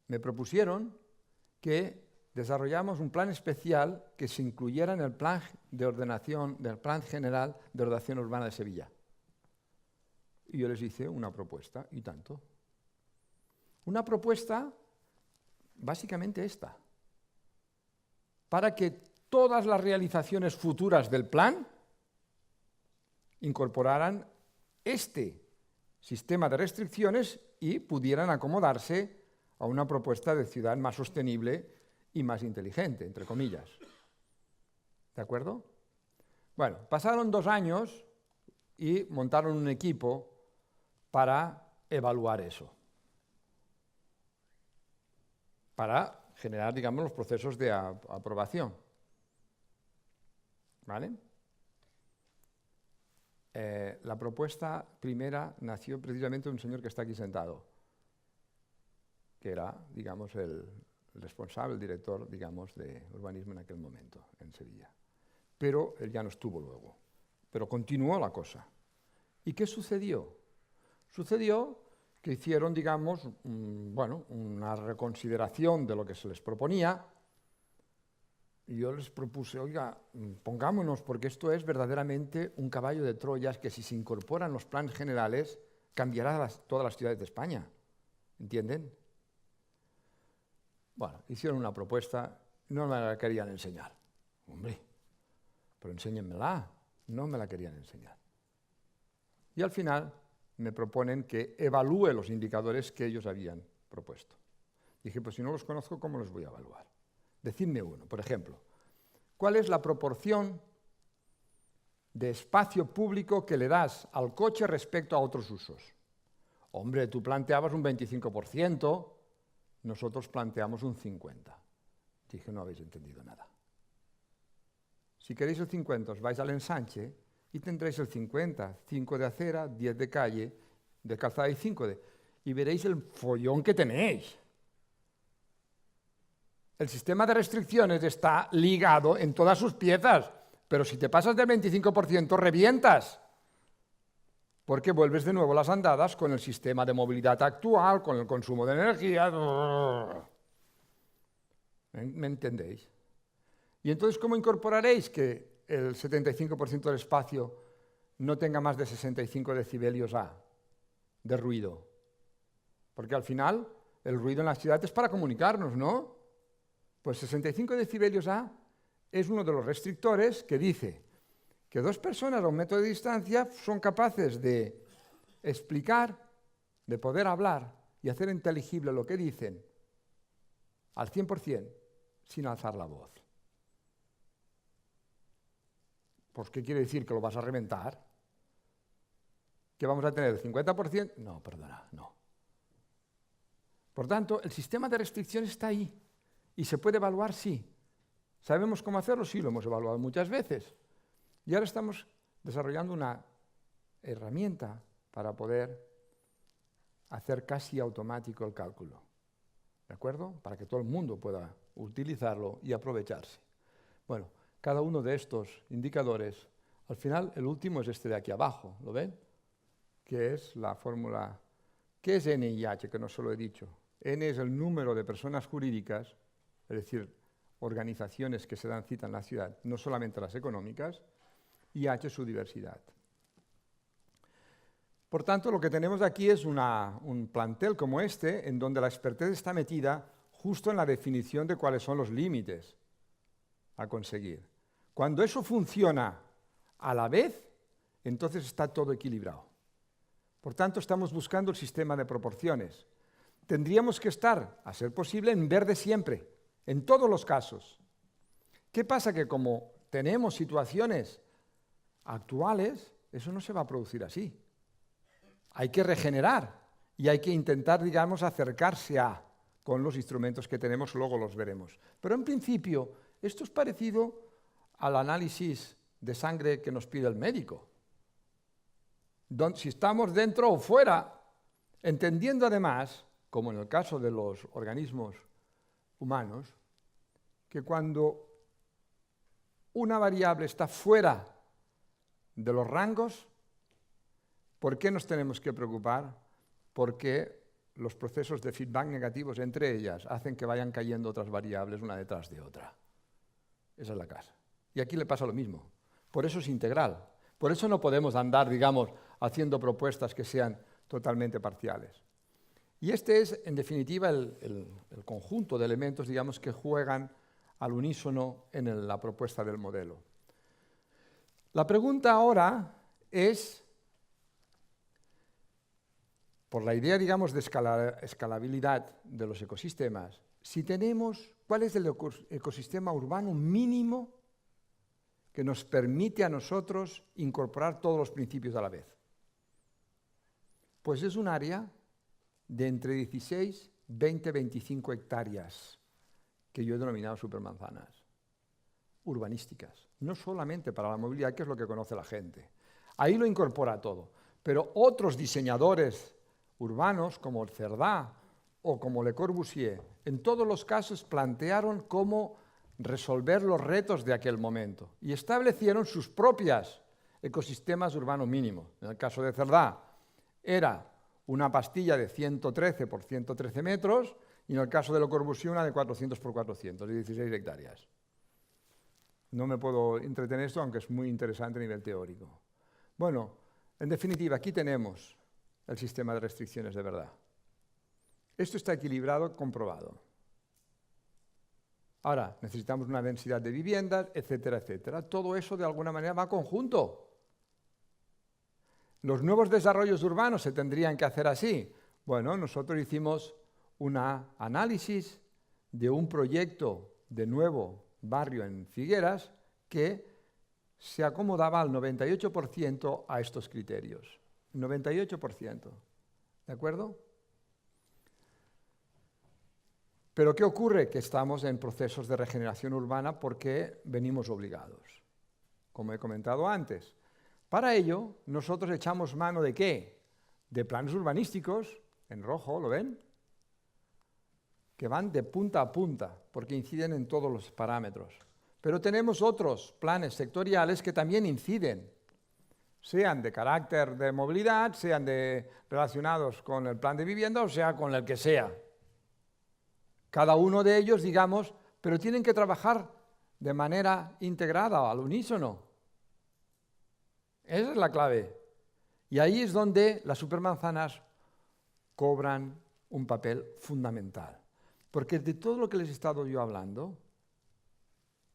Me propusieron que desarrollamos un plan especial que se incluyera en el plan de ordenación, del Plan General de Ordenación Urbana de Sevilla. Y yo les hice una propuesta, y tanto. Una propuesta básicamente esta, para que todas las realizaciones futuras del plan incorporaran este sistema de restricciones y pudieran acomodarse a una propuesta de ciudad más sostenible y más inteligente, entre comillas. ¿De acuerdo? Bueno, pasaron 2 años y montaron un equipo para evaluar eso, para generar, digamos, los procesos de aprobación. ¿Vale? La propuesta primera nació precisamente de un señor que está aquí sentado, que era, digamos, el responsable, el director, digamos, de urbanismo en aquel momento, en Sevilla. Pero él ya no estuvo luego. Pero continuó la cosa. ¿Y qué sucedió? Sucedió que hicieron, digamos, una reconsideración de lo que se les proponía. Y yo les propuse, oiga, pongámonos, porque esto es verdaderamente un caballo de Troya, que si se incorporan los planes generales, cambiará todas las ciudades de España. ¿Entienden? Bueno, hicieron una propuesta, no me la querían enseñar. Hombre, pero enséñenmela. No me la querían enseñar. Y al final me proponen que evalúe los indicadores que ellos habían propuesto. Dije, pues si no los conozco, ¿cómo los voy a evaluar? Decidme uno, por ejemplo. ¿Cuál es la proporción de espacio público que le das al coche respecto a otros usos? Hombre, tú planteabas un 25%, nosotros planteamos un 50%. Dije, no habéis entendido nada. Si queréis el 50, os vais al ensanche y tendréis el 50, 5 de acera, 10 de calle, de calzada y 5 de... Y veréis el follón que tenéis. El sistema de restricciones está ligado en todas sus piezas, pero si te pasas del 25% revientas, porque vuelves de nuevo las andadas con el sistema de movilidad actual, con el consumo de energía. ¿Me entendéis? Y entonces, ¿cómo incorporaréis que el 75% del espacio no tenga más de 65 decibelios A de ruido? Porque al final, el ruido en la ciudad es para comunicarnos, ¿no? Pues 65 decibelios A es uno de los restrictores que dice que dos personas a un metro de distancia son capaces de explicar, de poder hablar y hacer inteligible lo que dicen al 100% sin alzar la voz. Pues, ¿qué quiere decir? ¿Que lo vas a reventar? ¿Que vamos a tener el 50%? No, perdona, no. Por tanto, el sistema de restricciones está ahí y se puede evaluar, sí. ¿Sabemos cómo hacerlo? Sí, lo hemos evaluado muchas veces. Y ahora estamos desarrollando una herramienta para poder hacer casi automático el cálculo. ¿De acuerdo? Para que todo el mundo pueda utilizarlo y aprovecharse. Bueno, cada uno de estos indicadores, al final el último es este de aquí abajo, ¿lo ven? Que es la fórmula. ¿Qué es N y H? Que no se lo he dicho. N es el número de personas jurídicas, es decir, organizaciones que se dan cita en la ciudad, no solamente las económicas, y H su diversidad. Por tanto, lo que tenemos aquí es un plantel como este, en donde la expertez está metida justo en la definición de cuáles son los límites a conseguir. Cuando eso funciona a la vez, entonces está todo equilibrado. Por tanto, estamos buscando el sistema de proporciones. Tendríamos que estar, a ser posible, en verde siempre, en todos los casos. ¿Qué pasa? Que como tenemos situaciones actuales, eso no se va a producir así. Hay que regenerar y hay que intentar, digamos, acercarse a, con los instrumentos que tenemos, luego los veremos. Pero en principio, esto es parecido al análisis de sangre que nos pide el médico. Si estamos dentro o fuera, entendiendo además, como en el caso de los organismos humanos, que cuando una variable está fuera de los rangos, ¿por qué nos tenemos que preocupar? Porque los procesos de feedback negativos entre ellas hacen que vayan cayendo otras variables una detrás de otra. Esa es la casa. Y aquí le pasa lo mismo. Por eso es integral. Por eso no podemos andar, digamos, haciendo propuestas que sean totalmente parciales. Y este es, en definitiva, el conjunto de elementos, digamos, que juegan al unísono en la propuesta del modelo. La pregunta ahora es, por la idea, digamos, de escalabilidad de los ecosistemas, si tenemos, ¿cuál es el ecosistema urbano mínimo que nos permite a nosotros incorporar todos los principios a la vez? Pues es un área de entre 16, 20, 25 hectáreas, que yo he denominado supermanzanas, urbanísticas, no solamente para la movilidad, que es lo que conoce la gente. Ahí lo incorpora todo, pero otros diseñadores urbanos, como el Cerdá o como Le Corbusier, en todos los casos plantearon cómo resolver los retos de aquel momento y establecieron sus propios ecosistemas urbanos mínimos. En el caso de Cerdá era una pastilla de 113 por 113 metros y en el caso de Le Corbusier una de 400 por 400, de 16 hectáreas. No me puedo entretener esto, aunque es muy interesante a nivel teórico. Bueno, en definitiva, aquí tenemos el sistema de restricciones de verdad. Esto está equilibrado, comprobado. Ahora, necesitamos una densidad de viviendas, etcétera, etcétera. Todo eso, de alguna manera, va conjunto. ¿Los nuevos desarrollos urbanos se tendrían que hacer así? Bueno, nosotros hicimos un análisis de un proyecto de nuevo barrio en Figueras que se acomodaba al 98% a estos criterios. 98%. ¿De acuerdo? Pero ¿qué ocurre? Que estamos en procesos de regeneración urbana porque venimos obligados, como he comentado antes. Para ello, nosotros echamos mano ¿de qué? De planes urbanísticos, en rojo, ¿lo ven? Que van de punta a punta, porque inciden en todos los parámetros. Pero tenemos otros planes sectoriales que también inciden, sean de carácter de movilidad, sean relacionados con el plan de vivienda o sea con el que sea. Cada uno de ellos, digamos, pero tienen que trabajar de manera integrada, al unísono. Esa es la clave. Y ahí es donde las supermanzanas cobran un papel fundamental. Porque de todo lo que les he estado yo hablando,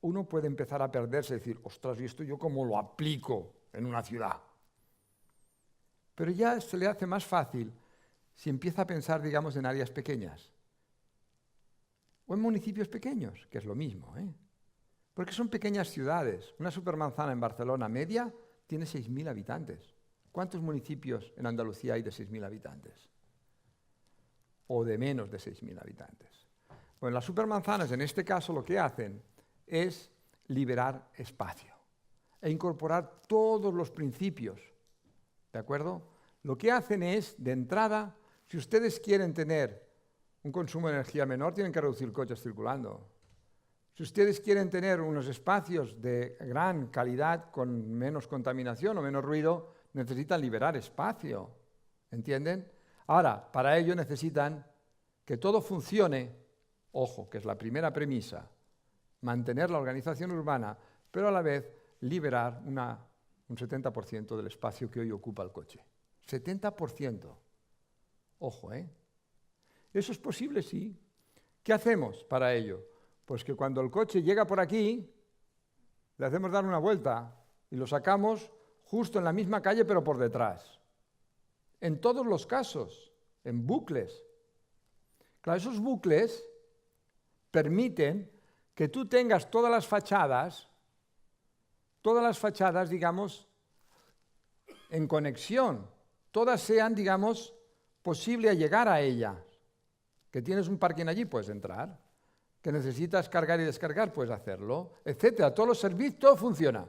uno puede empezar a perderse y decir, ostras, ¿y esto yo cómo lo aplico en una ciudad? Pero ya se le hace más fácil si empieza a pensar, digamos, en áreas pequeñas o en municipios pequeños, que es lo mismo, ¿eh? Porque son pequeñas ciudades. Una supermanzana en Barcelona media tiene 6.000 habitantes. ¿Cuántos municipios en Andalucía hay de 6.000 habitantes? O de menos de 6.000 habitantes. Bueno, las supermanzanas en este caso lo que hacen es liberar espacio e incorporar todos los principios, ¿de acuerdo? Lo que hacen es, de entrada, si ustedes quieren tener un consumo de energía menor, tienen que reducir coches circulando. Si ustedes quieren tener unos espacios de gran calidad con menos contaminación o menos ruido, necesitan liberar espacio, ¿entienden? Ahora, para ello necesitan que todo funcione, ojo, que es la primera premisa, mantener la organización urbana, pero a la vez liberar un 70% del espacio que hoy ocupa el coche. 70%. Ojo, ¿eh? ¿Eso es posible? Sí. ¿Qué hacemos para ello? Pues que cuando el coche llega por aquí, le hacemos dar una vuelta y lo sacamos justo en la misma calle, pero por detrás. En todos los casos, en bucles. Claro, esos bucles permiten que tú tengas todas las fachadas, digamos, en conexión. Todas sean, digamos, posible a llegar a ellas. Que tienes un parking allí, puedes entrar. Que necesitas cargar y descargar, puedes hacerlo, etcétera. Todos los servicios, todo funciona.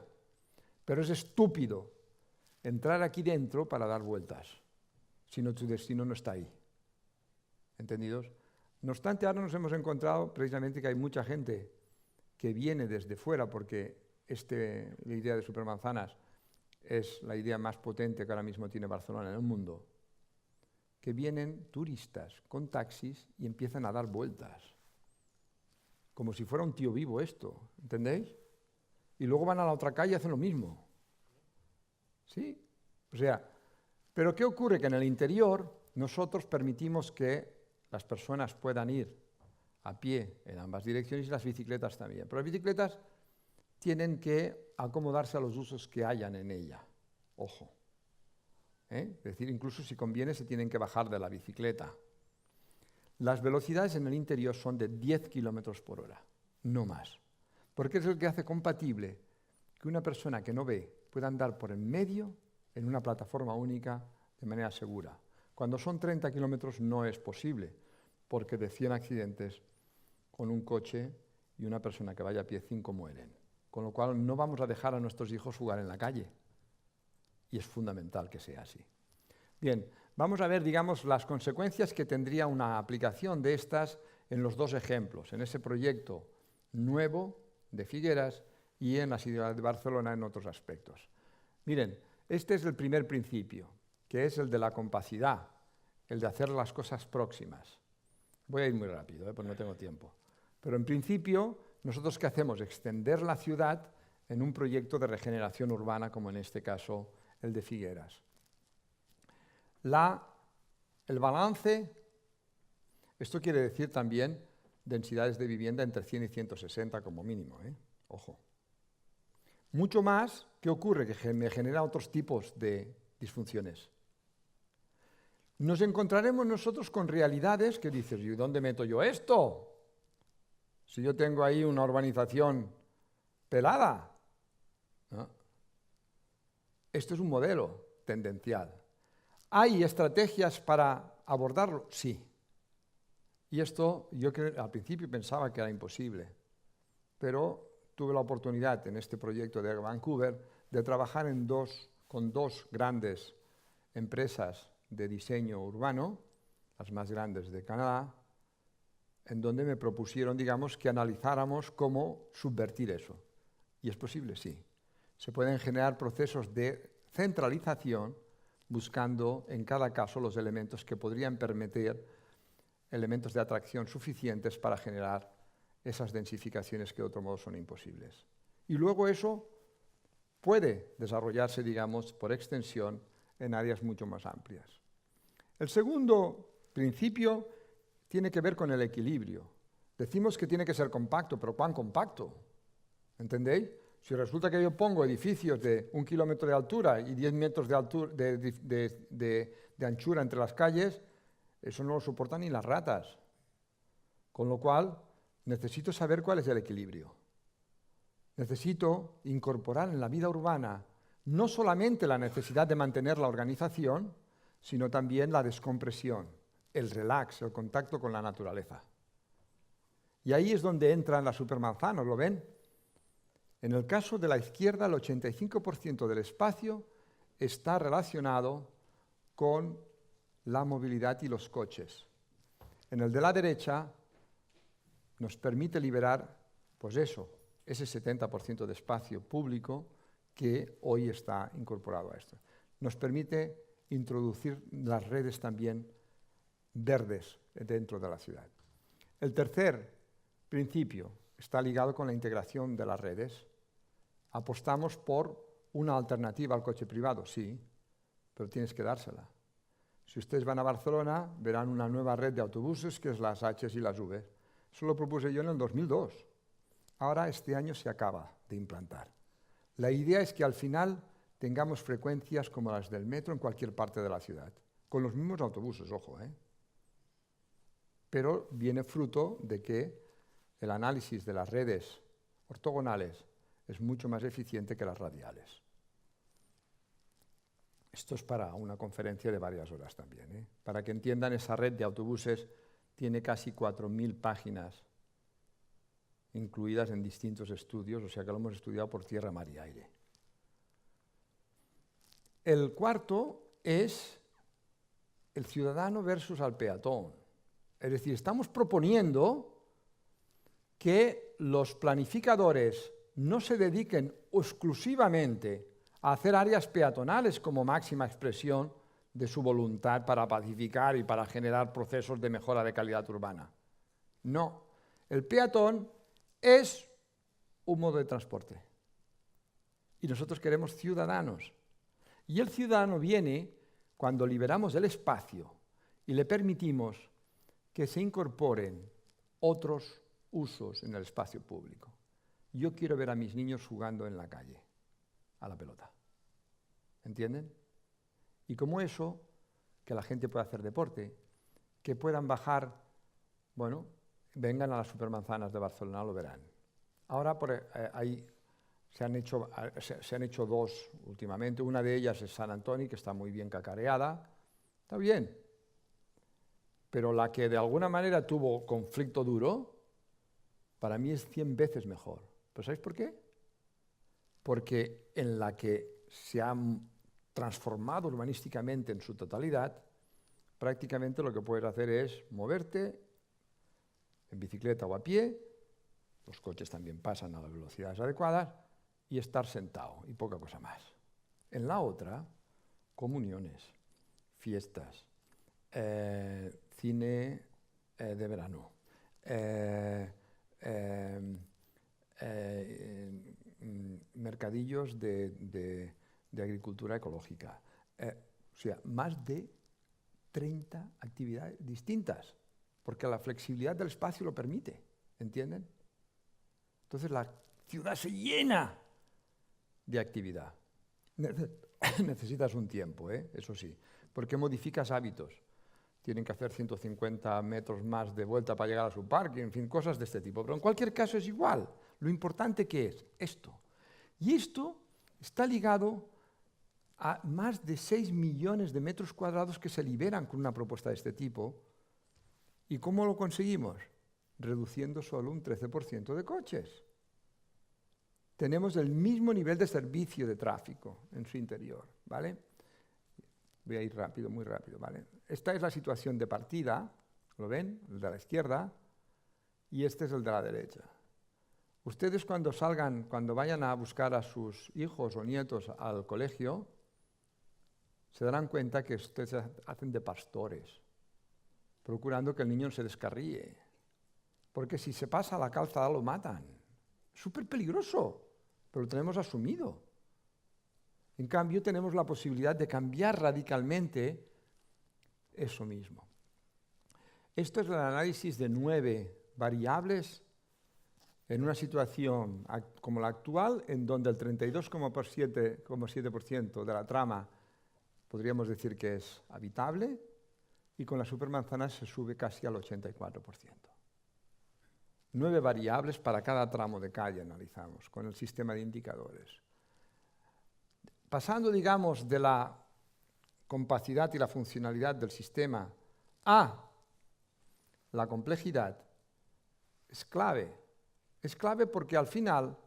Pero es estúpido entrar aquí dentro para dar vueltas, si no tu destino no está ahí. ¿Entendidos? No obstante, ahora nos hemos encontrado precisamente que hay mucha gente que viene desde fuera, porque la idea de supermanzanas es la idea más potente que ahora mismo tiene Barcelona en el mundo, que vienen turistas con taxis y empiezan a dar vueltas. Como si fuera un tío vivo esto, ¿entendéis? Y luego van a la otra calle y hacen lo mismo. ¿Sí? O sea, pero ¿qué ocurre? Que en el interior nosotros permitimos que las personas puedan ir a pie en ambas direcciones y las bicicletas también. Pero las bicicletas tienen que acomodarse a los usos que hayan en ella. Ojo. Es decir, incluso si conviene se tienen que bajar de la bicicleta. Las velocidades en el interior son de 10 km por hora, no más. Porque es el que hace compatible que una persona que no ve pueda andar por en medio en una plataforma única de manera segura. Cuando son 30 kilómetros no es posible, porque de 100 accidentes con un coche y una persona que vaya a pie, 5 mueren. Con lo cual no vamos a dejar a nuestros hijos jugar en la calle. Y es fundamental que sea así. Bien, vamos a ver, digamos, las consecuencias que tendría una aplicación de estas en los dos ejemplos, en ese proyecto nuevo de Figueras y en la ciudad de Barcelona en otros aspectos. Miren, este es el primer principio, que es el de la compacidad, el de hacer las cosas próximas. Voy a ir muy rápido, pues no tengo tiempo. Pero en principio, ¿nosotros qué hacemos? Extender la ciudad en un proyecto de regeneración urbana, como en este caso el de Figueras. El balance, esto quiere decir también densidades de vivienda entre 100 y 160 como mínimo, ojo. Mucho más, ¿qué ocurre? Que me genera otros tipos de disfunciones. Nos encontraremos nosotros con realidades que dices, ¿y dónde meto yo esto? Si yo tengo ahí una urbanización pelada. ¿No? Esto es un modelo tendencial. ¿Hay estrategias para abordarlo? Sí. Y esto yo al principio pensaba que era imposible, pero tuve la oportunidad en este proyecto de Vancouver de trabajar con dos grandes empresas de diseño urbano, las más grandes de Canadá, en donde me propusieron, digamos, que analizáramos cómo subvertir eso. Y es posible, sí. Se pueden generar procesos de centralización buscando en cada caso los elementos que podrían permitir elementos de atracción suficientes para generar esas densificaciones que de otro modo son imposibles. Y luego eso puede desarrollarse, digamos, por extensión en áreas mucho más amplias. El segundo principio tiene que ver con el equilibrio. Decimos que tiene que ser compacto, pero ¿cuán compacto? ¿Entendéis? Si resulta que yo pongo edificios de 1 kilómetro de altura y 10 metros de anchura entre las calles, eso no lo soportan ni las ratas. Con lo cual, necesito saber cuál es el equilibrio. Necesito incorporar en la vida urbana no solamente la necesidad de mantener la organización, sino también la descompresión, el relax, el contacto con la naturaleza. Y ahí es donde entran las supermanzanas, ¿lo ven? En el caso de la izquierda, el 85% del espacio está relacionado con la movilidad y los coches. En el de la derecha nos permite liberar, pues eso, ese 70% de espacio público que hoy está incorporado a esto. Nos permite introducir las redes también verdes dentro de la ciudad. El tercer principio está ligado con la integración de las redes. Apostamos por una alternativa al coche privado, sí, pero tienes que dársela. Si ustedes van a Barcelona, verán una nueva red de autobuses que es las H y las V. Eso lo propuse yo en el 2002. Ahora este año se acaba de implantar. La idea es que al final tengamos frecuencias como las del metro en cualquier parte de la ciudad, con los mismos autobuses, ojo, pero viene fruto de que el análisis de las redes ortogonales es mucho más eficiente que las radiales. Esto es para una conferencia de varias horas también. Para que entiendan, esa red de autobuses tiene casi 4.000 páginas incluidas en distintos estudios, o sea que lo hemos estudiado por tierra, mar y aire. El cuarto es el ciudadano versus al peatón. Es decir, estamos proponiendo que los planificadores no se dediquen exclusivamente a hacer áreas peatonales como máxima expresión de su voluntad para pacificar y para generar procesos de mejora de calidad urbana. No, el peatón es un modo de transporte y nosotros queremos ciudadanos. Y el ciudadano viene cuando liberamos el espacio y le permitimos que se incorporen otros usos en el espacio público. Yo quiero ver a mis niños jugando en la calle, a la pelota. ¿Entienden? Y como eso, que la gente pueda hacer deporte, que puedan bajar, bueno, vengan a las supermanzanas de Barcelona, lo verán. Ahora ahí se han hecho dos últimamente. Una de ellas es San Antoni, que está muy bien cacareada. Está bien. Pero la que de alguna manera tuvo conflicto duro, para mí es 100 veces mejor. ¿Pero sabéis por qué? Porque en la que se ha transformado urbanísticamente en su totalidad, prácticamente lo que puedes hacer es moverte en bicicleta o a pie, los coches también pasan a las velocidades adecuadas, y estar sentado, y poca cosa más. En la otra, comuniones, fiestas, cine de verano, mercadillos de agricultura ecológica, o sea, más de 30 actividades distintas, porque la flexibilidad del espacio lo permite, ¿entienden? Entonces la ciudad se llena de actividad. Necesitas un tiempo, eso sí, porque modificas hábitos. Tienen que hacer 150 metros más de vuelta para llegar a su parque, en fin, cosas de este tipo. Pero en cualquier caso es igual. Lo importante que es esto. Y esto está ligado a más de 6 millones de metros cuadrados que se liberan con una propuesta de este tipo. ¿Y cómo lo conseguimos? Reduciendo solo un 13% de coches. Tenemos el mismo nivel de servicio de tráfico en su interior, ¿vale? Voy a ir rápido, muy rápido, ¿vale? Esta es la situación de partida, ¿lo ven? El de la izquierda, y este es el de la derecha. Ustedes cuando salgan, cuando vayan a buscar a sus hijos o nietos al colegio, se darán cuenta que ustedes hacen de pastores, procurando que el niño se descarríe, porque si se pasa a la calzada lo matan. Súper peligroso, pero lo tenemos asumido. En cambio, tenemos la posibilidad de cambiar radicalmente eso mismo. Esto es el análisis de 9 variables en una situación como la actual, en donde el 32,7% de la trama podríamos decir que es habitable, y con las supermanzanas se sube casi al 84%. 9 variables para cada tramo de calle analizamos con el sistema de indicadores. Pasando, digamos, de la compacidad y la funcionalidad del sistema a la complejidad, es clave. Es clave porque al final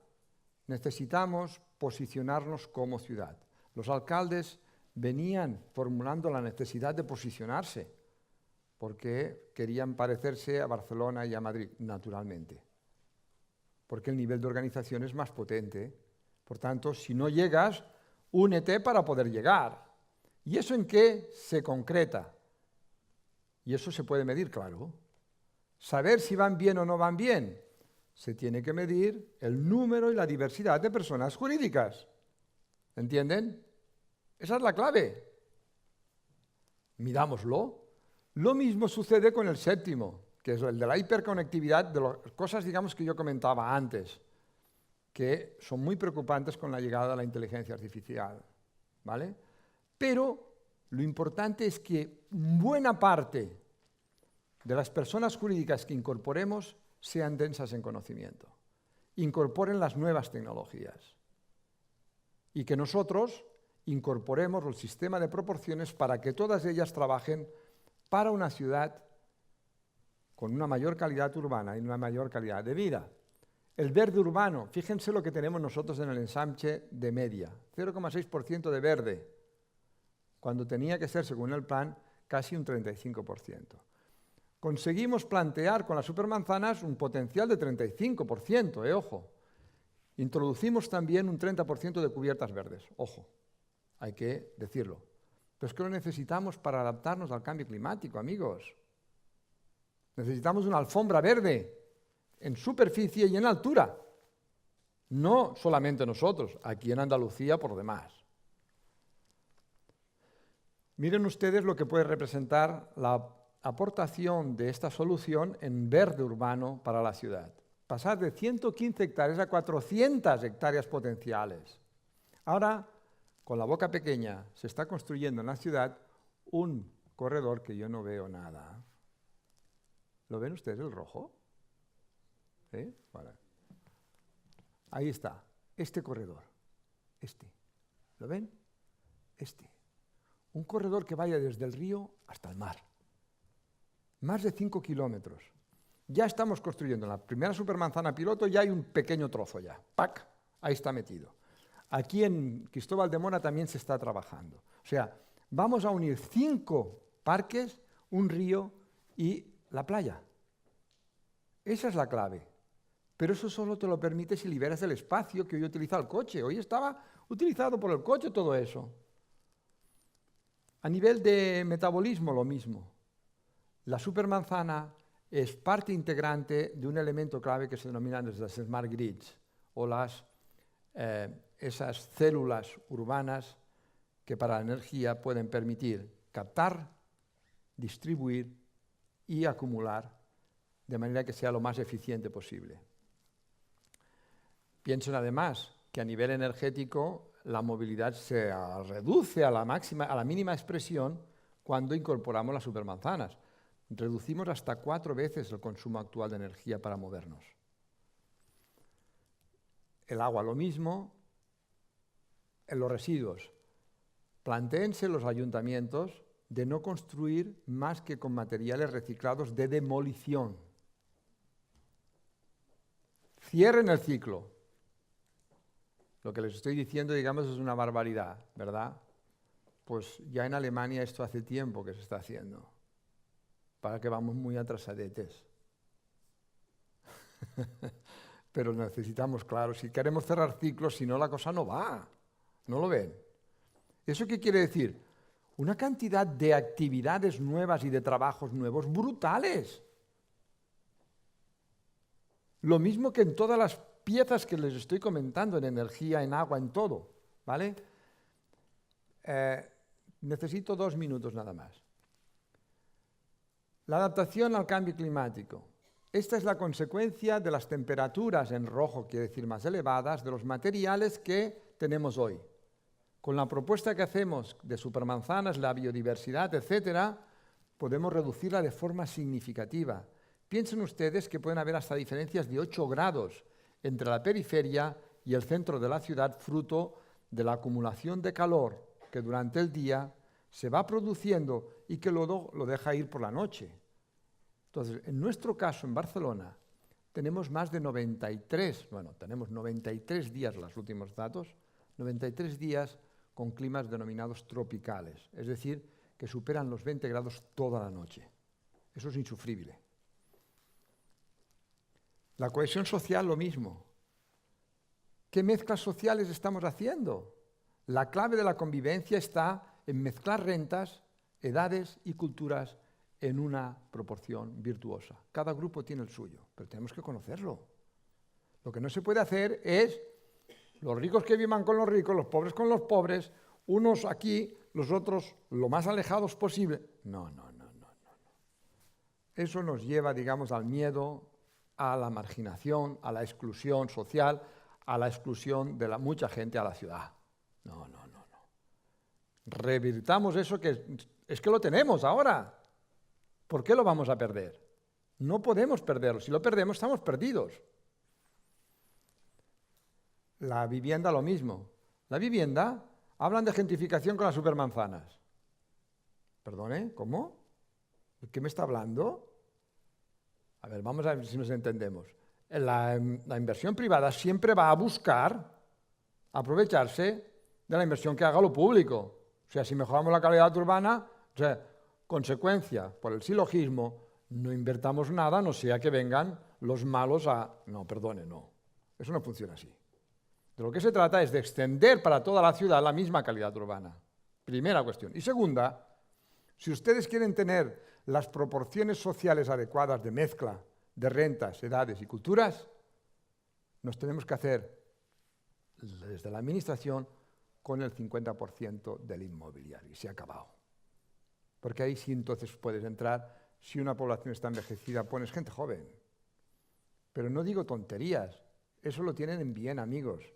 necesitamos posicionarnos como ciudad. Los alcaldes venían formulando la necesidad de posicionarse porque querían parecerse a Barcelona y a Madrid, naturalmente. Porque el nivel de organización es más potente. Por tanto, si no llegas, únete para poder llegar. ¿Y eso en qué se concreta? Y eso se puede medir, claro. Saber si van bien o no van bien. Se tiene que medir el número y la diversidad de personas jurídicas. ¿Entienden? Esa es la clave. Midámoslo. Lo mismo sucede con el séptimo, que es el de la hiperconectividad, de las cosas, digamos, que yo comentaba antes, que son muy preocupantes con la llegada de la inteligencia artificial, ¿vale? Pero lo importante es que buena parte de las personas jurídicas que incorporemos sean densas en conocimiento, incorporen las nuevas tecnologías y que nosotros incorporemos el sistema de proporciones para que todas ellas trabajen para una ciudad con una mayor calidad urbana y una mayor calidad de vida. El verde urbano, fíjense lo que tenemos nosotros en el ensanche de media, 0,6% de verde, cuando tenía que ser, según el plan, casi un 35%. Conseguimos plantear con las supermanzanas un potencial de 35%, ojo. Introducimos también un 30% de cubiertas verdes, ojo, hay que decirlo. Pero es que lo necesitamos para adaptarnos al cambio climático, amigos. Necesitamos una alfombra verde en superficie y en altura. No solamente nosotros, aquí en Andalucía por demás. Miren ustedes lo que puede representar la aportación de esta solución en verde urbano para la ciudad. Pasar de 115 hectáreas a 400 hectáreas potenciales. Ahora, con la boca pequeña, se está construyendo en la ciudad un corredor que yo no veo nada. ¿Lo ven ustedes, el rojo? ¿Sí? Vale. Ahí está, este corredor. Este. ¿Lo ven? Este. Un corredor que vaya desde el río hasta el mar. Más de 5 kilómetros. Ya estamos construyendo en la primera supermanzana piloto, ya hay un pequeño trozo ya. ¡Pac! Ahí está metido. Aquí en Cristóbal de Mora también se está trabajando. O sea, vamos a unir 5 parques, un río y la playa. Esa es la clave. Pero eso solo te lo permite si liberas el espacio que hoy utiliza el coche. Hoy estaba utilizado por el coche todo eso. A nivel de metabolismo, lo mismo. La supermanzana es parte integrante de un elemento clave que se denominan las smart grids o esas células urbanas que para la energía pueden permitir captar, distribuir y acumular de manera que sea lo más eficiente posible. Piensen además que a nivel energético la movilidad se reduce a la mínima expresión cuando incorporamos las supermanzanas. Reducimos hasta 4 veces el consumo actual de energía para movernos. El agua lo mismo. En los residuos, plantéense los ayuntamientos de no construir más que con materiales reciclados de demolición. Cierren el ciclo. Lo que les estoy diciendo, digamos, es una barbaridad, ¿verdad? Pues ya en Alemania esto hace tiempo que se está haciendo. Para que vamos muy atrasadetes. Pero necesitamos, claro, si queremos cerrar ciclos, si no la cosa no va. ¿No lo ven? ¿Eso qué quiere decir? Una cantidad de actividades nuevas y de trabajos nuevos brutales. Lo mismo que en todas las piezas que les estoy comentando, en energía, en agua, en todo, ¿vale? Necesito 2 minutos nada más. La adaptación al cambio climático. Esta es la consecuencia de las temperaturas, en rojo quiere decir más elevadas, de los materiales que tenemos hoy. Con la propuesta que hacemos de supermanzanas, la biodiversidad, etcétera, podemos reducirla de forma significativa. Piensen ustedes que pueden haber hasta diferencias de 8 grados entre la periferia y el centro de la ciudad, fruto de la acumulación de calor que durante el día se va produciendo y que luego lo deja ir por la noche. Entonces, en nuestro caso, en Barcelona, tenemos más de 93 días, los últimos datos, 93 días con climas denominados tropicales, es decir, que superan los 20 grados toda la noche. Eso es insufrible. La cohesión social, lo mismo. ¿Qué mezclas sociales estamos haciendo? La clave de la convivencia está en mezclar rentas, edades y culturas en una proporción virtuosa. Cada grupo tiene el suyo, pero tenemos que conocerlo. Lo que no se puede hacer es los ricos que vivan con los ricos, los pobres con los pobres, unos aquí, los otros lo más alejados posible. No. Eso nos lleva, digamos, al miedo, a la marginación, a la exclusión social, a la exclusión de mucha gente a la ciudad. No. Revirtamos eso que es que lo tenemos ahora. ¿Por qué lo vamos a perder? No podemos perderlo. Si lo perdemos, estamos perdidos. La vivienda, lo mismo. La vivienda, hablan de gentrificación con las supermanzanas. ¿Perdone? ¿Cómo? ¿De qué me está hablando? A ver, vamos a ver si nos entendemos. La inversión privada siempre va a buscar aprovecharse de la inversión que haga lo público. O sea, si mejoramos la calidad urbana, consecuencia, por el silogismo, no invertamos nada, no sea que vengan los malos a... No, perdone, no. Eso no funciona así. De lo que se trata es de extender para toda la ciudad la misma calidad urbana. Primera cuestión. Y segunda, si ustedes quieren tener las proporciones sociales adecuadas de mezcla de rentas, edades y culturas, nos tenemos que hacer desde la administración con el 50% del inmobiliario. Y se ha acabado. Porque ahí sí entonces puedes entrar, si una población está envejecida, pones gente joven. Pero no digo tonterías, eso lo tienen en bien, amigos,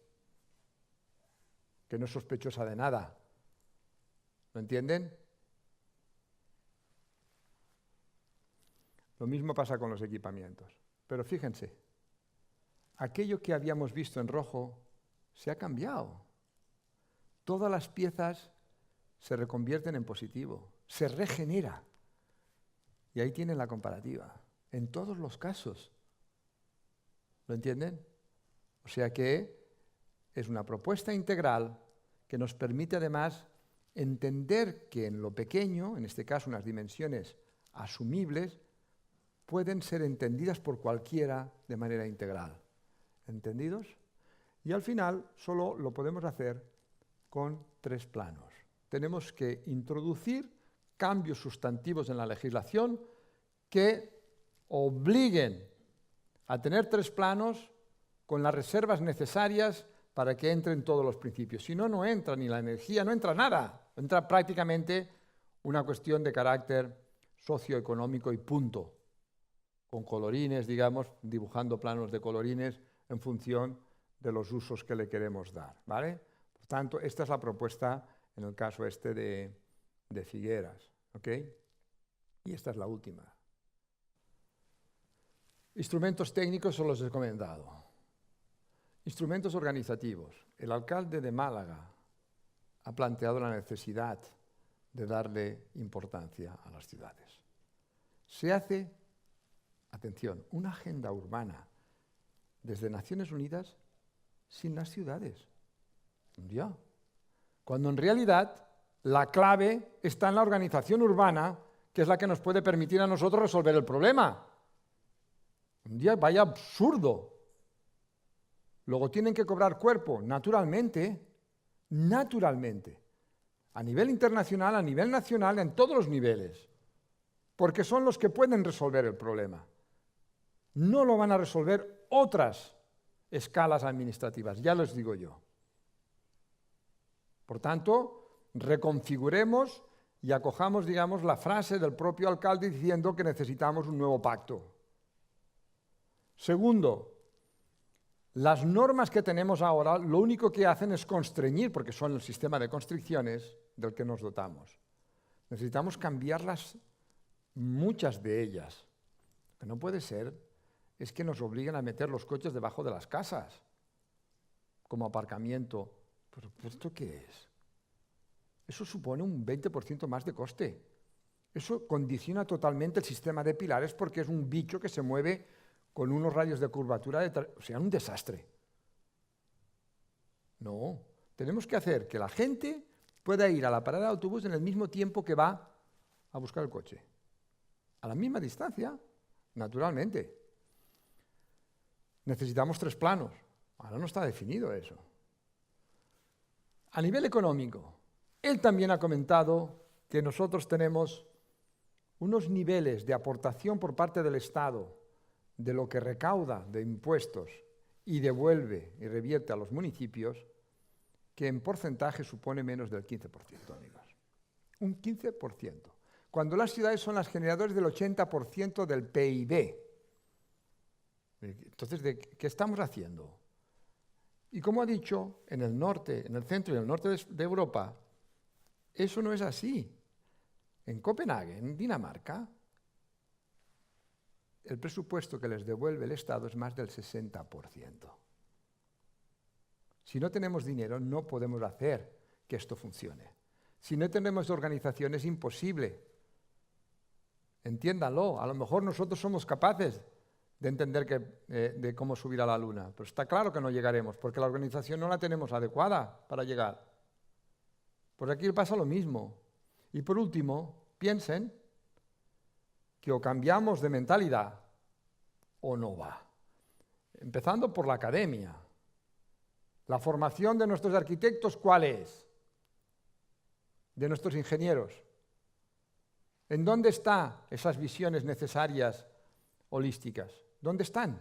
que no es sospechosa de nada. ¿Lo entienden? Lo mismo pasa con los equipamientos. Pero fíjense, aquello que habíamos visto en rojo se ha cambiado. Todas las piezas se reconvierten en positivo, se regenera. Y ahí tienen la comparativa, en todos los casos. ¿Lo entienden? O sea que es una propuesta integral que nos permite además entender que en lo pequeño, en este caso unas dimensiones asumibles, pueden ser entendidas por cualquiera de manera integral. ¿Entendidos? Y al final solo lo podemos hacer con 3 planos. Tenemos que introducir cambios sustantivos en la legislación que obliguen a tener 3 planos con las reservas necesarias para que entren todos los principios. Si no, no entra ni la energía, no entra nada. Entra prácticamente una cuestión de carácter socioeconómico y punto. Con colorines, digamos, dibujando planos de colorines en función de los usos que le queremos dar, ¿vale? Por tanto, esta es la propuesta en el caso este de Figueras, ¿ok? Y esta es la última. Instrumentos técnicos os los he comentado. Instrumentos organizativos. El alcalde de Málaga ha planteado la necesidad de darle importancia a las ciudades. Se hace, atención, una agenda urbana desde Naciones Unidas sin las ciudades. Ya. Cuando en realidad la clave está en la organización urbana, que es la que nos puede permitir a nosotros resolver el problema. Un día vaya absurdo. Luego tienen que cobrar cuerpo, naturalmente, a nivel internacional, a nivel nacional, en todos los niveles, porque son los que pueden resolver el problema. No lo van a resolver otras escalas administrativas, ya les digo yo. Por tanto, reconfiguremos y acojamos, digamos, la frase del propio alcalde diciendo que necesitamos un nuevo pacto. Segundo, las normas que tenemos ahora lo único que hacen es constreñir, porque son el sistema de constricciones del que nos dotamos. Necesitamos cambiarlas, muchas de ellas. Lo que no puede ser es que nos obliguen a meter los coches debajo de las casas, como aparcamiento. ¿Pero esto qué es? Eso supone un 20% más de coste. Eso condiciona totalmente el sistema de pilares porque es un bicho que se mueve con unos radios de curvatura, o sea, un desastre. No, tenemos que hacer que la gente pueda ir a la parada de autobús en el mismo tiempo que va a buscar el coche. A la misma distancia, naturalmente. Necesitamos 3 planos. Ahora no está definido eso. A nivel económico, él también ha comentado que nosotros tenemos unos niveles de aportación por parte del Estado de lo que recauda de impuestos y devuelve y revierte a los municipios, que en porcentaje supone menos del 15%, amigos. Un 15%. Cuando las ciudades son las generadoras del 80% del PIB. Entonces, ¿qué estamos haciendo? Y como ha dicho, en el norte, en el centro y en el norte de Europa, eso no es así. En Copenhague, en Dinamarca, el presupuesto que les devuelve el Estado es más del 60%. Si no tenemos dinero, no podemos hacer que esto funcione. Si no tenemos organización, es imposible. Entiéndanlo, a lo mejor nosotros somos capaces de entender de cómo subir a la Luna, pero está claro que no llegaremos, porque la organización no la tenemos adecuada para llegar. Pues aquí pasa lo mismo. Y por último, piensen que o cambiamos de mentalidad o no va. Empezando por la academia. La formación de nuestros arquitectos, ¿cuál es? De nuestros ingenieros. ¿En dónde están esas visiones necesarias holísticas? ¿Dónde están?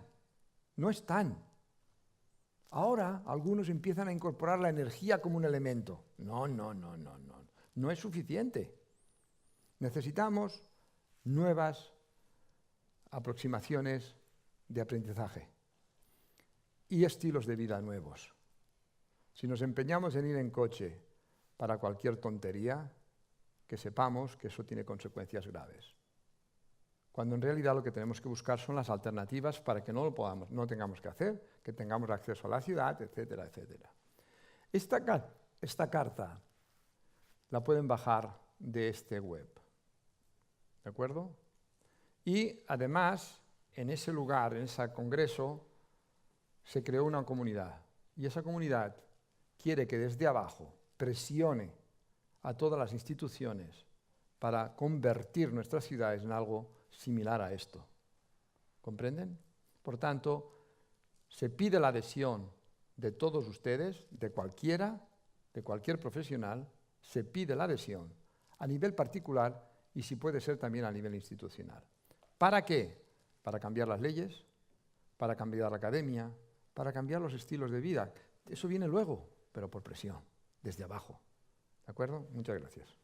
No están. Ahora algunos empiezan a incorporar la energía como un elemento. No. No es suficiente. Necesitamos nuevas aproximaciones de aprendizaje y estilos de vida nuevos. Si nos empeñamos en ir en coche para cualquier tontería, que sepamos que eso tiene consecuencias graves. Cuando en realidad lo que tenemos que buscar son las alternativas para que no tengamos que hacer, que tengamos acceso a la ciudad, etcétera, etcétera. Esta carta la pueden bajar de este web. ¿De acuerdo? Y además, en ese lugar, en ese congreso, se creó una comunidad. Y esa comunidad quiere que desde abajo presione a todas las instituciones para convertir nuestras ciudades en algo similar a esto. ¿Comprenden? Por tanto, se pide la adhesión de todos ustedes, de cualquier profesional, se pide la adhesión a nivel particular y si puede ser también a nivel institucional. ¿Para qué? Para cambiar las leyes, para cambiar la academia, para cambiar los estilos de vida. Eso viene luego, pero por presión, desde abajo. ¿De acuerdo? Muchas gracias.